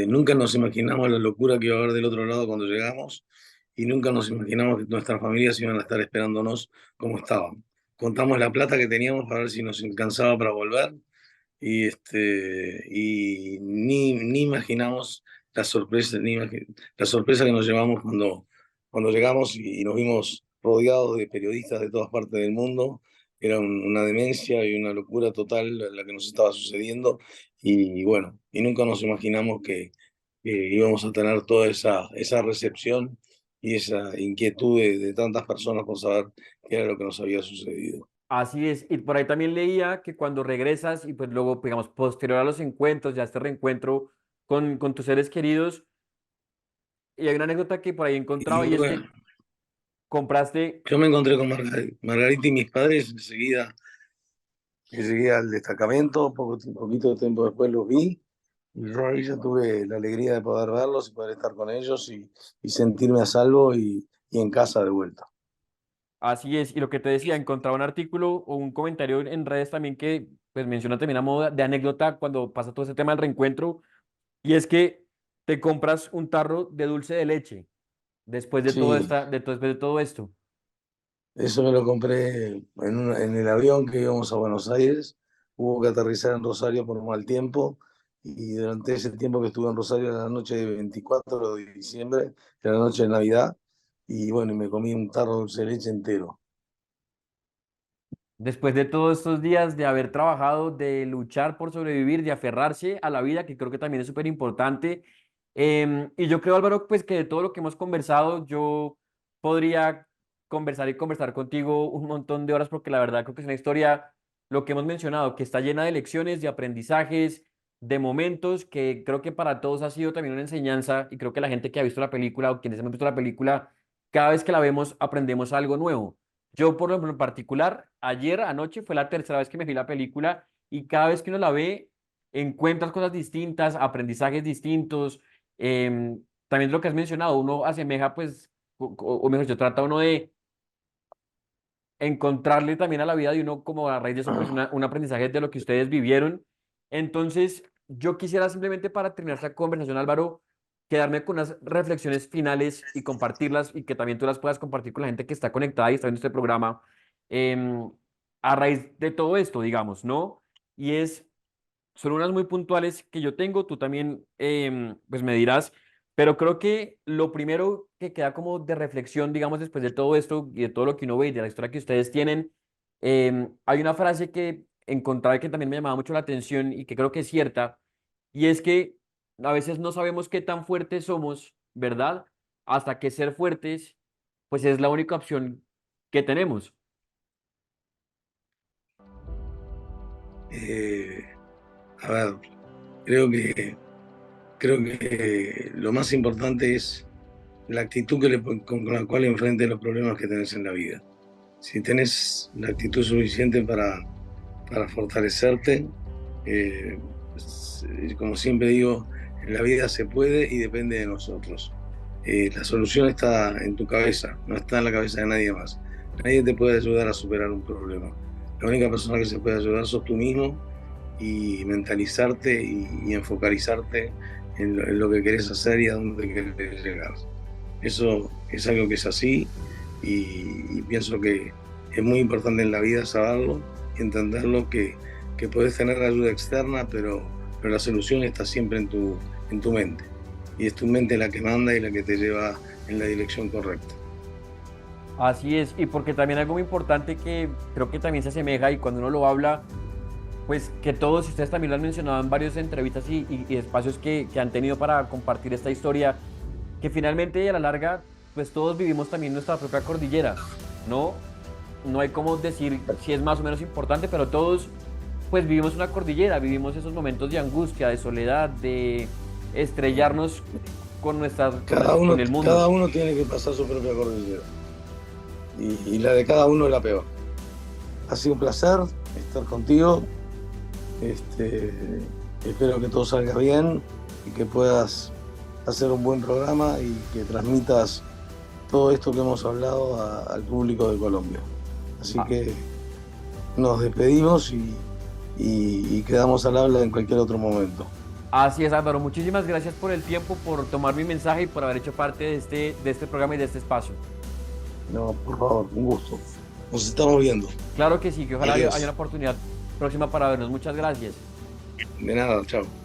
Nunca nos imaginamos la locura que iba a haber del otro lado cuando llegamos y nunca nos imaginamos que nuestras familias iban a estar esperándonos como estaban. Contamos la plata que teníamos para ver si nos alcanzaba para volver y ni imaginamos la sorpresa que nos llevamos cuando llegamos y nos vimos rodeados de periodistas de todas partes del mundo. Era una demencia y una locura total la que nos estaba sucediendo y bueno, y nunca nos imaginamos que íbamos a tener toda esa recepción y esa inquietud de tantas personas por saber qué era lo que nos había sucedido. Así es, y por ahí también leía que cuando regresas y pues luego, digamos, posterior a los encuentros, ya este reencuentro con tus seres queridos, y hay una anécdota que por ahí he encontrado Y y es bueno, que compraste, yo me encontré con Margarita y mis padres enseguida al destacamento, poquito tiempo después los vi y yo ahí ya tuve la alegría de poder verlos y poder estar con ellos y sentirme a salvo y en casa de vuelta. así es, y lo que te decía, encontraba un artículo o un comentario en redes también que pues menciona también a modo de anécdota cuando pasa todo ese tema del reencuentro, y es que te compras un tarro de dulce de leche después de todo Sí, esta, después de todo esto. eso me lo compré en el avión que íbamos a Buenos Aires. Hubo que aterrizar en Rosario por un mal tiempo y durante ese tiempo que estuve en Rosario, en la noche de 24 de diciembre, en la noche de Navidad, y bueno, y me comí un tarro de dulce de leche entero. Después de todos estos días de haber trabajado, de luchar por sobrevivir, de aferrarse a la vida, que creo que también es súper importante. Y yo creo, Álvaro, pues que de todo lo que hemos conversado, yo podría conversar y conversar contigo un montón de horas, porque la verdad creo que es una historia, lo que hemos mencionado, que está llena de lecciones, de aprendizajes, de momentos, que creo que para todos ha sido también una enseñanza, y creo que la gente que ha visto la película o quienes hemos visto la película, cada vez que la vemos aprendemos algo nuevo. Yo, por ejemplo, en particular, ayer anoche fue la tercera vez que me vi la película y cada vez que uno la ve, encuentras cosas distintas, aprendizajes distintos, también lo que has mencionado, uno asemeja, pues, o mejor dicho, trata uno de encontrarle también a la vida de uno como a raíz de eso, pues un aprendizaje de lo que ustedes vivieron. Entonces, yo quisiera simplemente para terminar esta conversación, Álvaro, quedarme con unas reflexiones finales y compartirlas y que también tú las puedas compartir con la gente que está conectada y está viendo este programa em, a raíz de todo esto, digamos, ¿no? Y es son unas muy puntuales que yo tengo, tú también pues me dirás, pero creo que lo primero que queda como de reflexión, digamos, después de todo esto y de todo lo que uno ve y de la historia que ustedes tienen, hay una frase que encontré que también me llamaba mucho la atención y que creo que es cierta, y es que a veces no sabemos qué tan fuertes somos, ¿verdad? Hasta que ser fuertes, pues es la única opción que tenemos. Eh, a ver, creo que, creo que lo más importante es la actitud con la cual enfrentes los problemas que tenés en la vida. Si tenés la actitud suficiente para fortalecerte, eh, como siempre digo, en la vida se puede y depende de nosotros. La solución está en tu cabeza, no está en la cabeza de nadie más. Nadie te puede ayudar a superar un problema. La única persona que se puede ayudar sos tú mismo y mentalizarte y enfocalizarte en lo que querés hacer y a dónde querés llegar. Eso es algo que es así y pienso que es muy importante en la vida saberlo y entenderlo que podés tener ayuda externa, pero la solución está siempre en tu mente. Y es tu mente la que manda y la que te lleva en la dirección correcta. Así es, y porque también algo muy importante que creo que también se asemeja y cuando uno lo habla, pues que todos, y ustedes también lo han mencionado en varias entrevistas y espacios que han tenido para compartir esta historia, que finalmente y a la larga, pues todos vivimos también nuestra propia cordillera, ¿no? No hay como decir si es más o menos importante, pero todos pues vivimos una cordillera, vivimos esos momentos de angustia, de soledad, de estrellarnos con con el Cada mundo. uno tiene que pasar su propia cordillera y la de cada uno es la peor. Ha sido un placer estar contigo. Este, espero que todo salga bien y que puedas hacer un buen programa y que transmitas todo esto que hemos hablado al público de Colombia. Así Ah, que nos despedimos y quedamos al habla en cualquier otro momento. así es, Álvaro. Muchísimas gracias por el tiempo, por tomar mi mensaje y por haber hecho parte de este programa y de este espacio. No, por favor, un gusto. Nos estamos viendo. Claro que sí, que ojalá haya Adiós. una oportunidad próxima para vernos. Muchas gracias. De nada, chao.